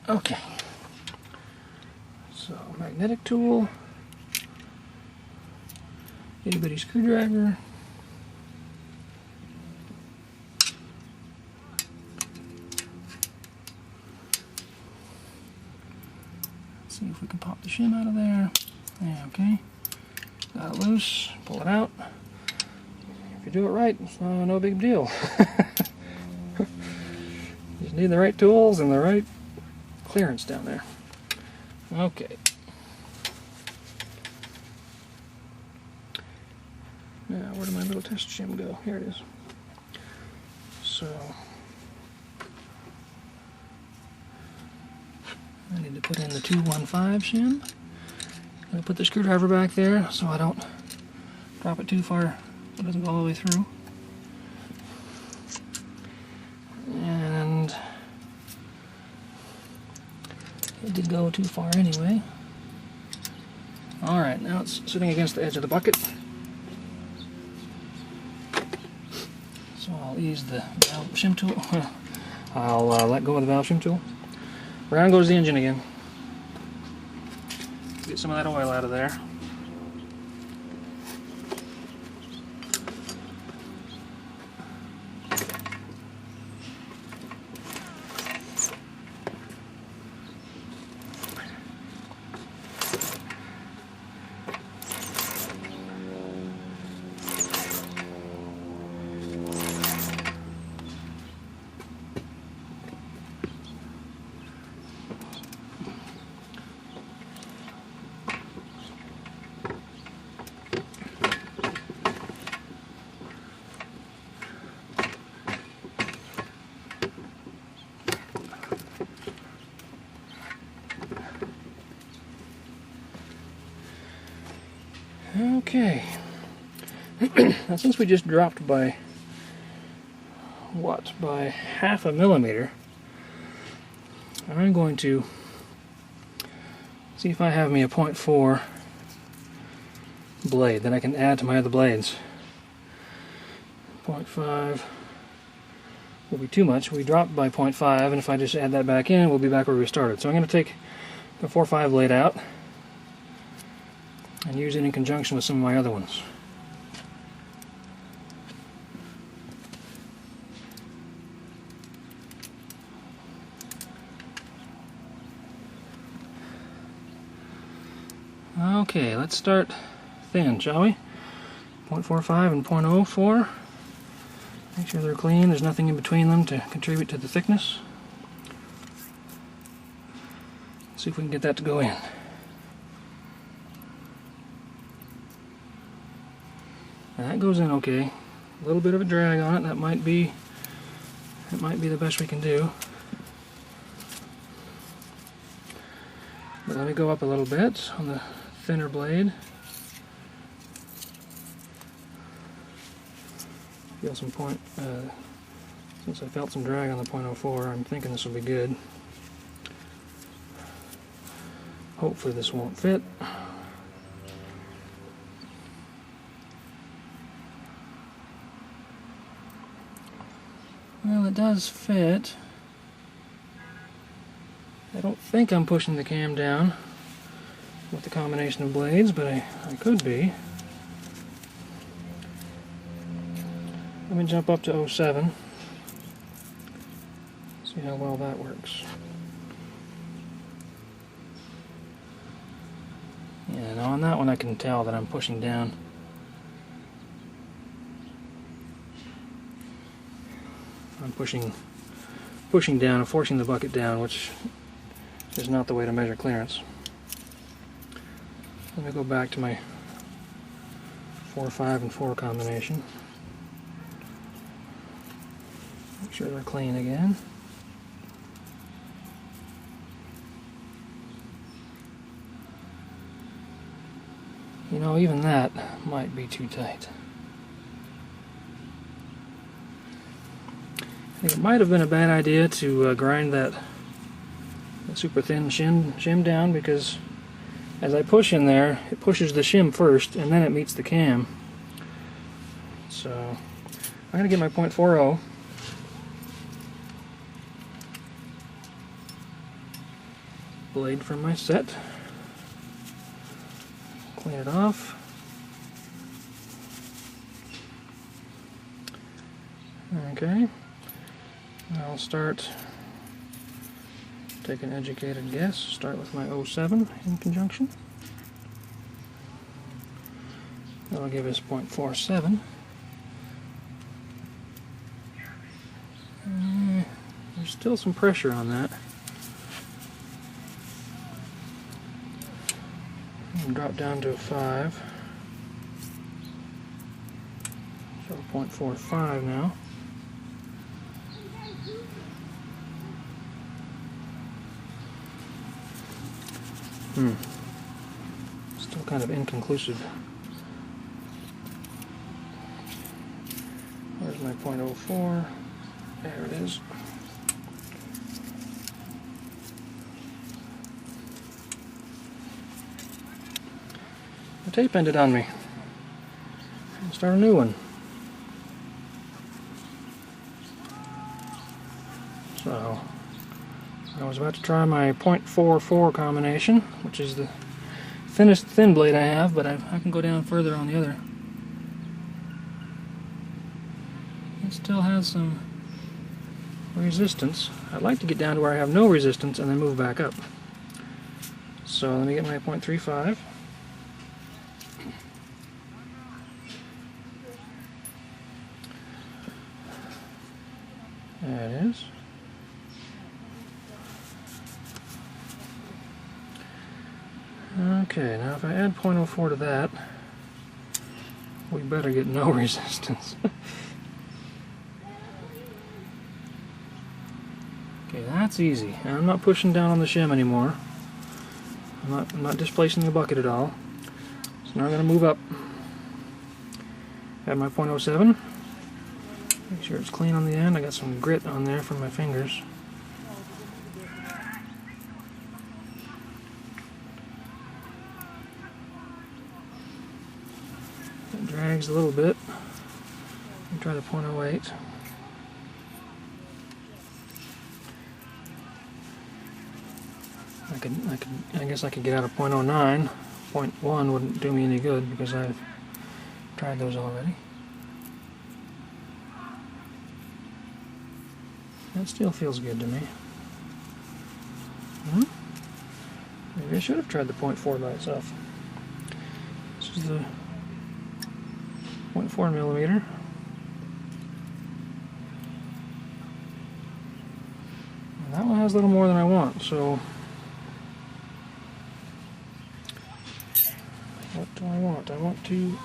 Okay. So, magnetic tool, itty bitty screwdriver, see if we can pop the shim out of there. Yeah, okay. Got it loose, pull it out. If you do it right, it's no big deal. You just need the right tools and the right clearance down there. Okay. Now, where did my little test shim go? Here it is. So, I need to put in the 215 shim. I'm going to put the screwdriver back there so I don't drop it too far so it doesn't go all the way through. And it did go too far anyway. Alright, now it's sitting against the edge of the bucket. So I'll ease the valve shim tool. I'll let go of the valve shim tool. Around goes the engine again. Get some of that oil out of there. Okay. Now since we just dropped by, by 1/2 millimeter, I'm going to see if I have me a 0.4 blade that I can add to my other blades. 0.5 will be too much. We dropped by 0.5, and if I just add that back in, we'll be back where we started. So I'm going to take the 4.5 blade out and use it in conjunction with some of my other ones. Okay, let's start thin, shall we? 0.45 and 0.04. Make sure they're clean, there's nothing in between them to contribute to the thickness. Let's see if we can get that to go in. That goes in okay. A little bit of a drag on it. That might be the best we can do. But let me go up a little bit on the thinner blade. Feel some since I felt some drag on the 0.04, I'm thinking this will be good. Hopefully this won't fit. Well, it does fit. I don't think I'm pushing the cam down with the combination of blades, but I could be. Let me jump up to 0.7. See how well that works. Yeah, now on that one I can tell that I'm pushing down. I'm pushing down and forcing the bucket down, which is not the way to measure clearance. Let me go back to my 4, 5, and 4 combination. Make sure they're clean again. You know, even that might be too tight. I think it might have been a bad idea to grind that super thin shim down, because as I push in there, it pushes the shim first and then it meets the cam. So I'm going to get my .40 blade from my set, clean it off. Okay, I'll start, take an educated guess, start with my 07 in conjunction. That'll give us .47. There's still some pressure on that. I'll drop down to a 5. So 0.45 now. Still kind of inconclusive. Where's my .04? There it is. The tape ended on me. I'll start a new one. So, I was about to try my .44 combination, which is the thinnest thin blade I have, but I can go down further on the other. It still has some resistance. I'd like to get down to where I have no resistance and then move back up. So let me get my .35. There it is. Okay, now if I add .04 to that, we better get no resistance. Okay, that's easy. And I'm not pushing down on the shim anymore. I'm not displacing the bucket at all. So now I'm going to move up. Add my .07. Make sure it's clean on the end. I got some grit on there from my fingers. It drags a little bit. Let me try the .08. I guess I could get out of .09. .1 wouldn't do me any good because I've tried those already. That still feels good to me. Maybe I should have tried the .4 by itself. This is the .4 millimeter. And that one has a little more than I want, so what do I want? I want to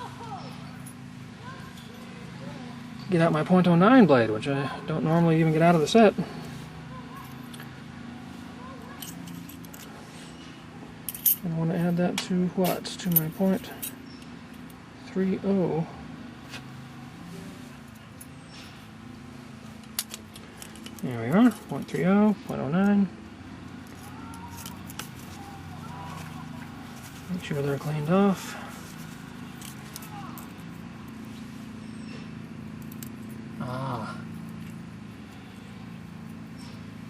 get out my .09 blade, which I don't normally even get out of the set. I want to add that to what? To my .30. There we are, .30, .09. Make sure they're cleaned off.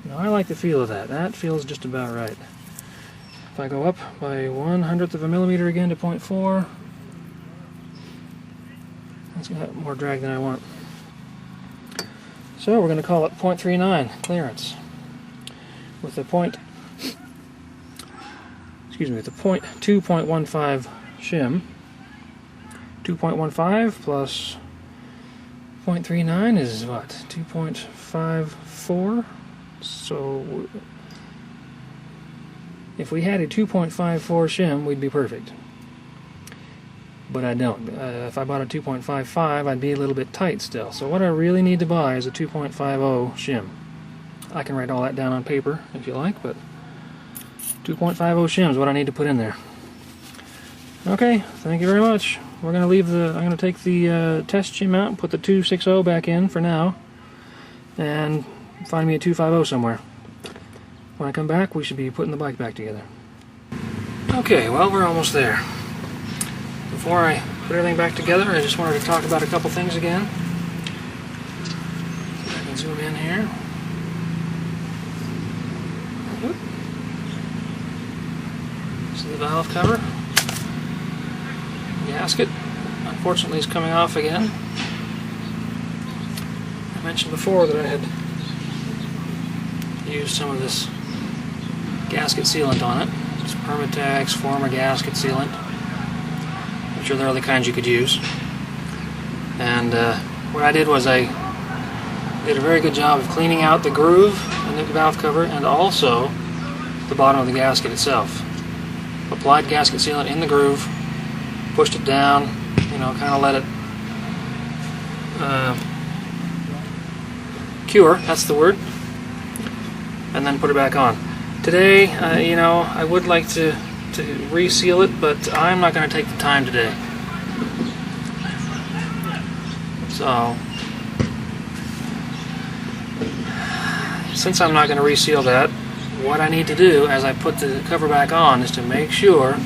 Now I like the feel of that. That feels just about right. If I go up by 1/100th of a millimeter again to .4, that's got more drag than I want. So we're going to call it .39 clearance with the .2.15 shim. 2.15 plus .39 is what? 2.54. So if we had a 2.54 shim, we'd be perfect. But I don't. If I bought a 2.55, I'd be a little bit tight still. So what I really need to buy is a 2.50 shim. I can write all that down on paper if you like, but 2.50 shim is what I need to put in there. Okay, thank you very much. We're gonna leave the. I'm gonna take the test shim out and put the 260 back in for now, and find me a 250 somewhere. When I come back, we should be putting the bike back together. Okay, well, we're almost there. Before I put everything back together, I just wanted to talk about a couple things again. I can zoom in here. Whoop. See the valve cover. Gasket, unfortunately, is coming off again. I mentioned before that I had used some of this gasket sealant on it. It's Permatex Former gasket sealant, which are the other kinds you could use. And what I did was I did a very good job of cleaning out the groove in the valve cover and also the bottom of the gasket itself. Applied gasket sealant in the groove, pushed it down, you know, kind of let it cure, that's the word, and then put it back on. Today, you know, I would like to reseal it, but I'm not going to take the time today. So, since I'm not going to reseal that, what I need to do as I put the cover back on is to make sure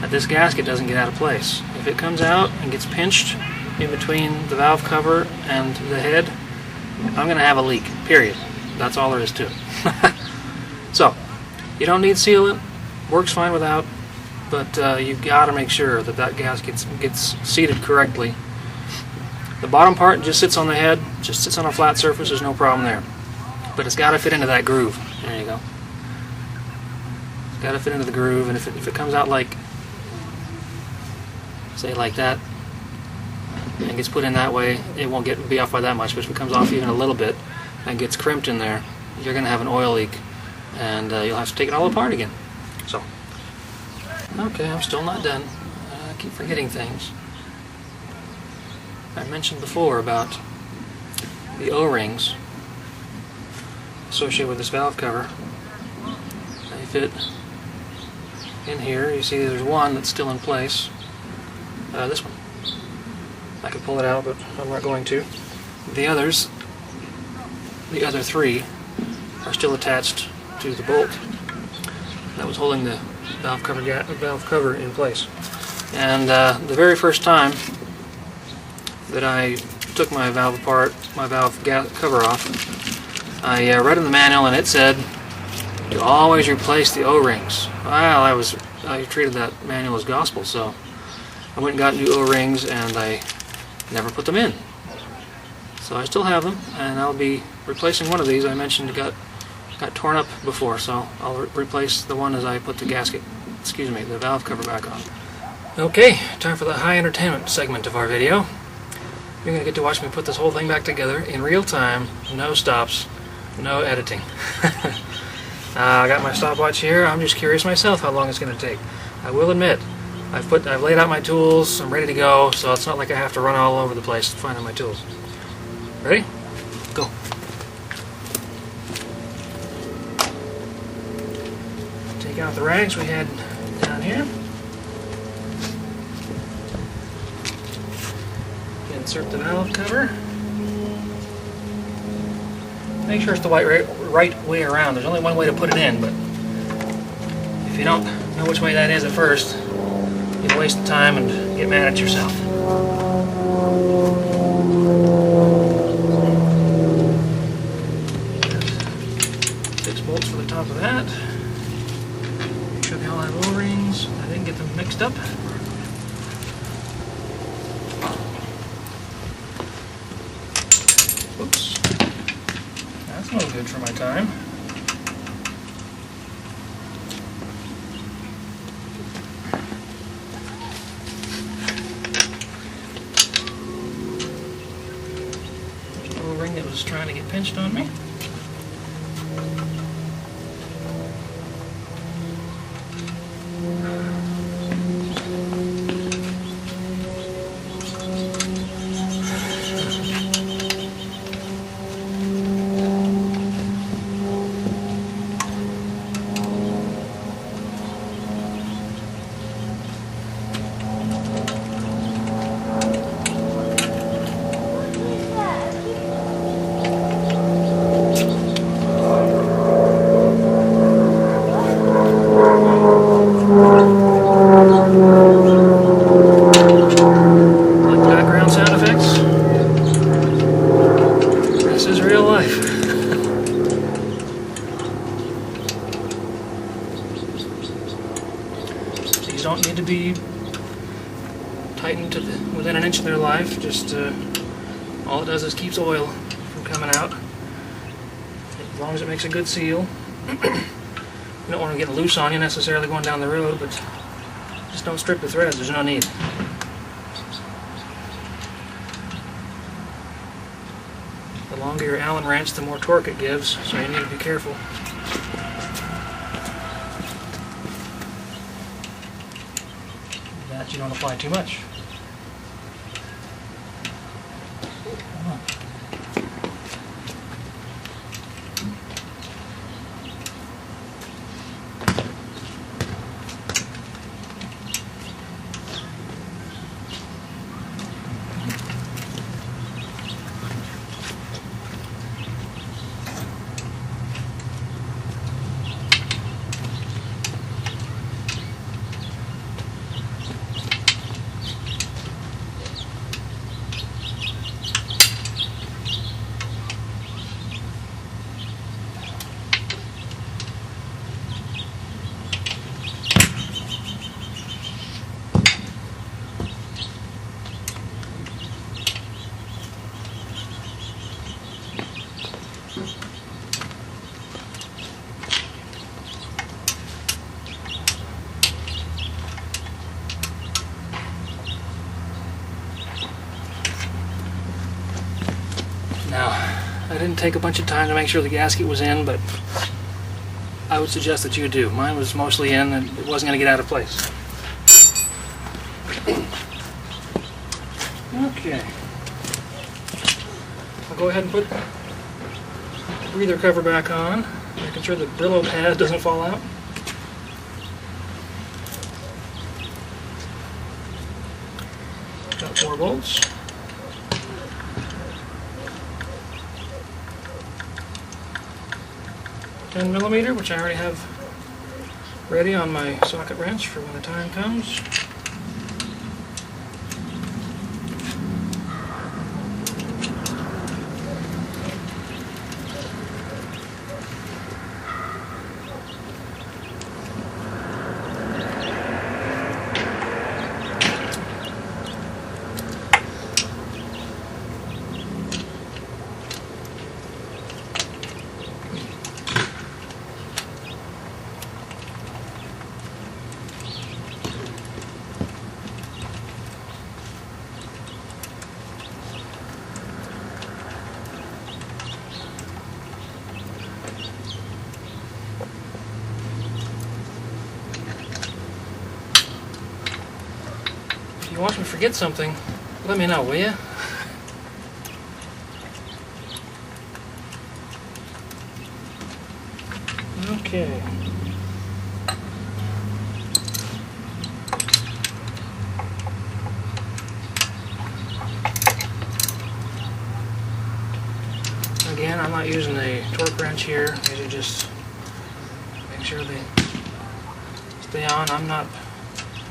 that this gasket doesn't get out of place. If it comes out and gets pinched in between the valve cover and the head, I'm going to have a leak, period. That's all there is to it. So, you don't need sealant, works fine without, but you've got to make sure that that gasket gets seated correctly. The bottom part just sits on the head, just sits on a flat surface, there's no problem there. But it's got to fit into that groove. There you go. It's got to fit into the groove, and if it comes out like, say like that, and gets put in that way, it won't be off by that much, but if it comes off even a little bit and gets crimped in there, you're going to have an oil leak, and you'll have to take it all apart again. So, okay, I'm still not done. I keep forgetting things. I mentioned before about the O-rings associated with this valve cover. They fit in here. You see there's one that's still in place. This one. I could pull it out, but I'm not going to. The others, the other three, are still attached to the bolt that was holding the valve cover in place. And the very first time that I took my valve apart, my valve cover off, I read in the manual and it said to always replace the O-rings. Well, I treated that manual as gospel, so I went and got new O-rings and I never put them in. So I still have them, and I'll be replacing one of these. I mentioned it got torn up before, so I'll replace the one as I put the the valve cover back on. Okay, time for the high entertainment segment of our video. You're going to get to watch me put this whole thing back together in real time, no stops, no editing. I got my stopwatch here. I'm just curious myself how long it's going to take. I will admit, I've laid out my tools, I'm ready to go, so it's not like I have to run all over the place finding my tools. Ready? Go. Take out the rags we had down here. Insert the valve cover. Make sure it's the right way around. There's only one way to put it in, but if you don't know which way that is at first, you'll waste the time and get mad at yourself. 6 bolts for the top of that. Make sure they all have O-rings. I didn't get them mixed up. Oops. That's no good for my time. There's an O-ring that was trying to get pinched on me. life. These don't need to be tightened to within an inch of their life. Just all it does is keeps oil from coming out. As long as it makes a good seal. You don't want to get loose on you necessarily going down the road, but just don't strip the threads. There's no need. The longer your Allen wrench, the more torque it gives, so you need to be careful. That you don't apply too much. Come on. Now, I didn't take a bunch of time to make sure the gasket was in, but I would suggest that you do. Mine was mostly in and it wasn't going to get out of place. Okay. I'll go ahead and put the breather cover back on, making sure the Brillo pad doesn't fall out. Got 4 bolts. 10mm, which I already have ready on my socket wrench for when the time comes. If you watch me forget something, let me know, will you? Okay. Again, I'm not using a torque wrench here. These are just make sure they stay on.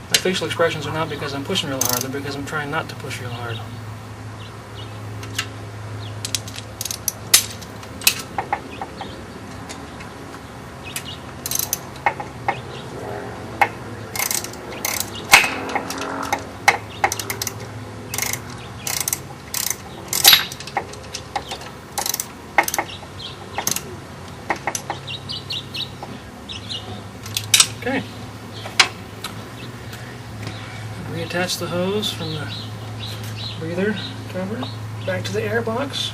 My facial expressions are not because I'm pushing real hard, they're because I'm trying not to push real hard. Okay. Reattach the hose from the breather cover back to the air box.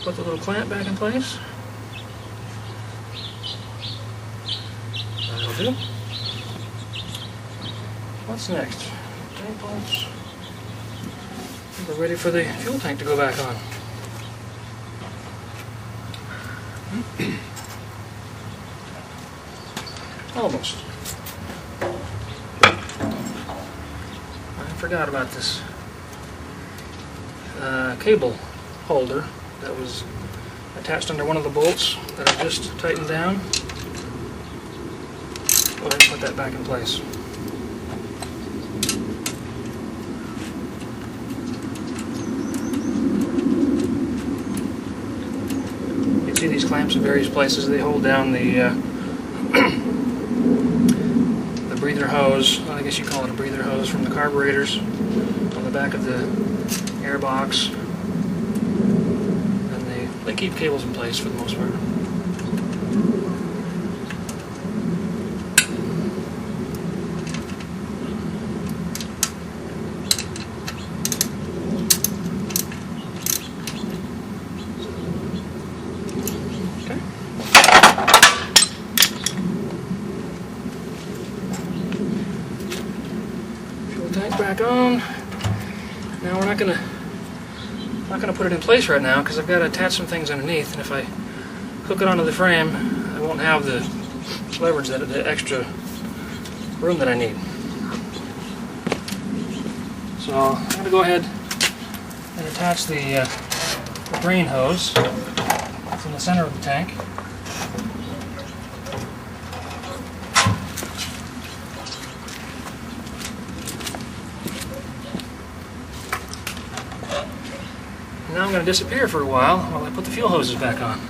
Put the little clamp back in place. That'll do. What's next? Tank bolts. We're ready for the fuel tank to go back on. Almost. I forgot about this cable holder that was attached under one of the bolts that I just tightened down. Go ahead and put that back in place. See these clamps in various places. They hold down the the breather hose. Well, I guess you call it a breather hose from the carburetors on the back of the air box, and they keep cables in place for the most part. Tank back on. Now we're not gonna put it in place right now because I've got to attach some things underneath, and if I hook it onto the frame, I won't have the leverage, the extra room that I need. So I'm going to go ahead and attach the drain hose. It's in the center of the tank. Now I'm going to disappear for a while I put the fuel hoses back on.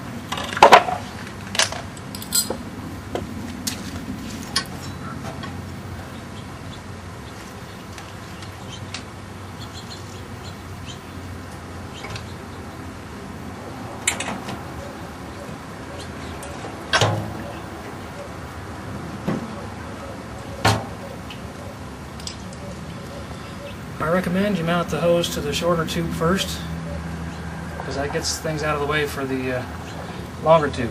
I recommend you mount the hose to the shorter tube first, because that gets things out of the way for the longer tube.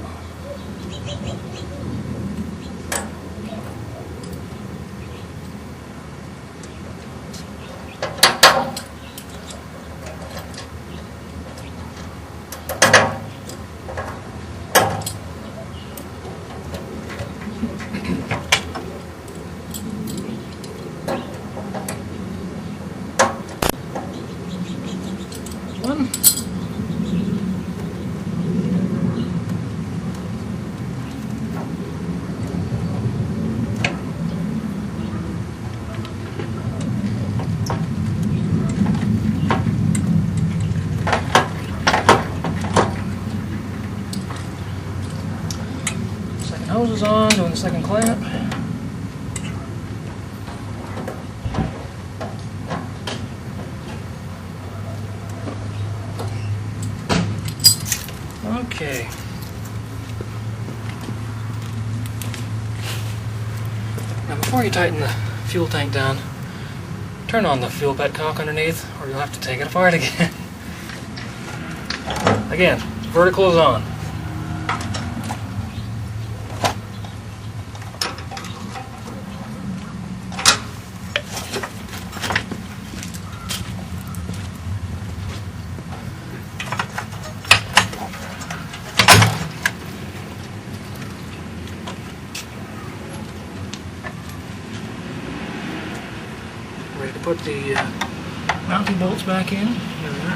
One. Second hose is on, doing the second clamp. Okay. Now before you tighten the fuel tank down, turn on the fuel petcock underneath, or you'll have to take it apart again. Again, vertical is on. Ready to put the mounting bolts back in. Here they are.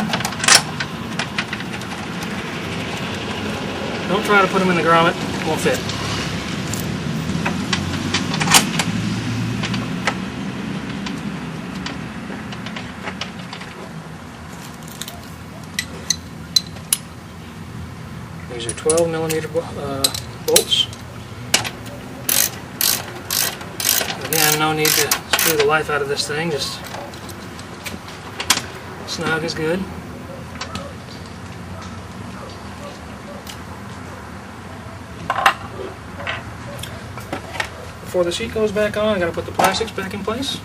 Don't try to put them in the grommet, it won't fit. These are 12mm bolts. Again, no need to screw the life out of this thing, just snug is good. Before the seat goes back on, I gotta put the plastics back in place.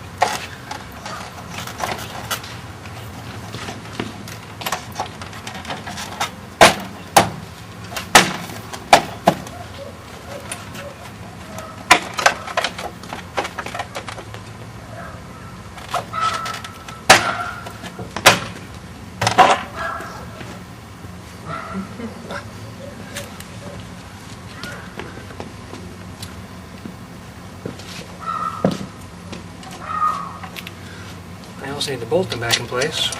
I also need to bolt them back in place.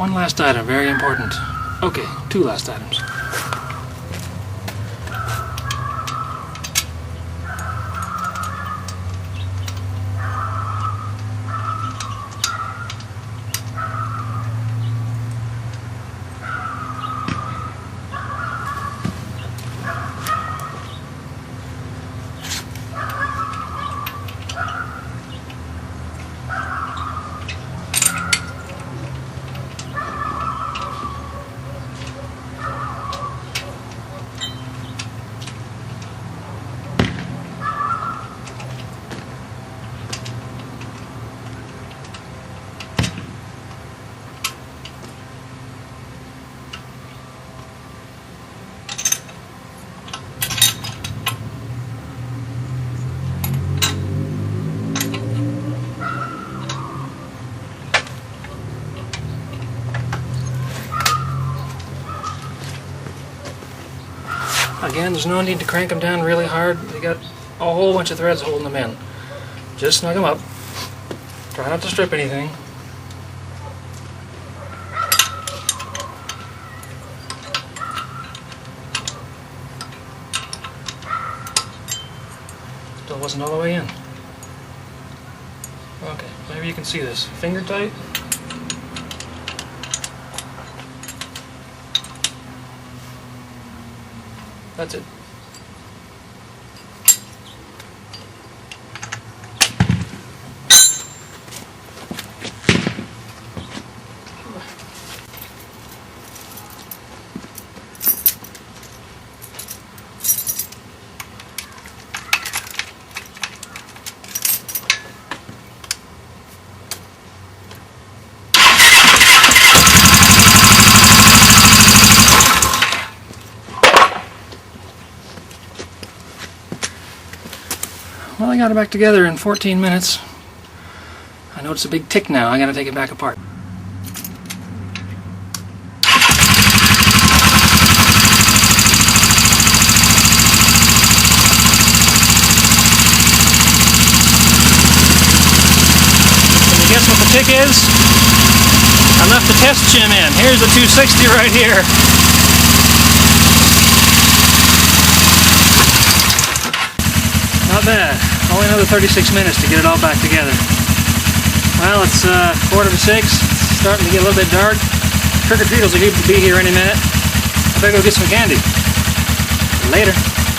One last item, very important. Okay, two last items. Again, there's no need to crank them down really hard. They got a whole bunch of threads holding them in. Just snug them up. Try not to strip anything. Still wasn't all the way in. Okay, maybe you can see this. Finger tight. That's it. Well, I got it back together in 14 minutes. I notice a big tick now. I gotta take it back apart. Can you guess what the tick is? I left the test shim in. Here's the 260 right here. Not bad. Only another 36 minutes to get it all back together. Well, it's 5:45. It's starting to get a little bit dark. Trick-or-treaters will be here any minute. I better go get some candy. Later.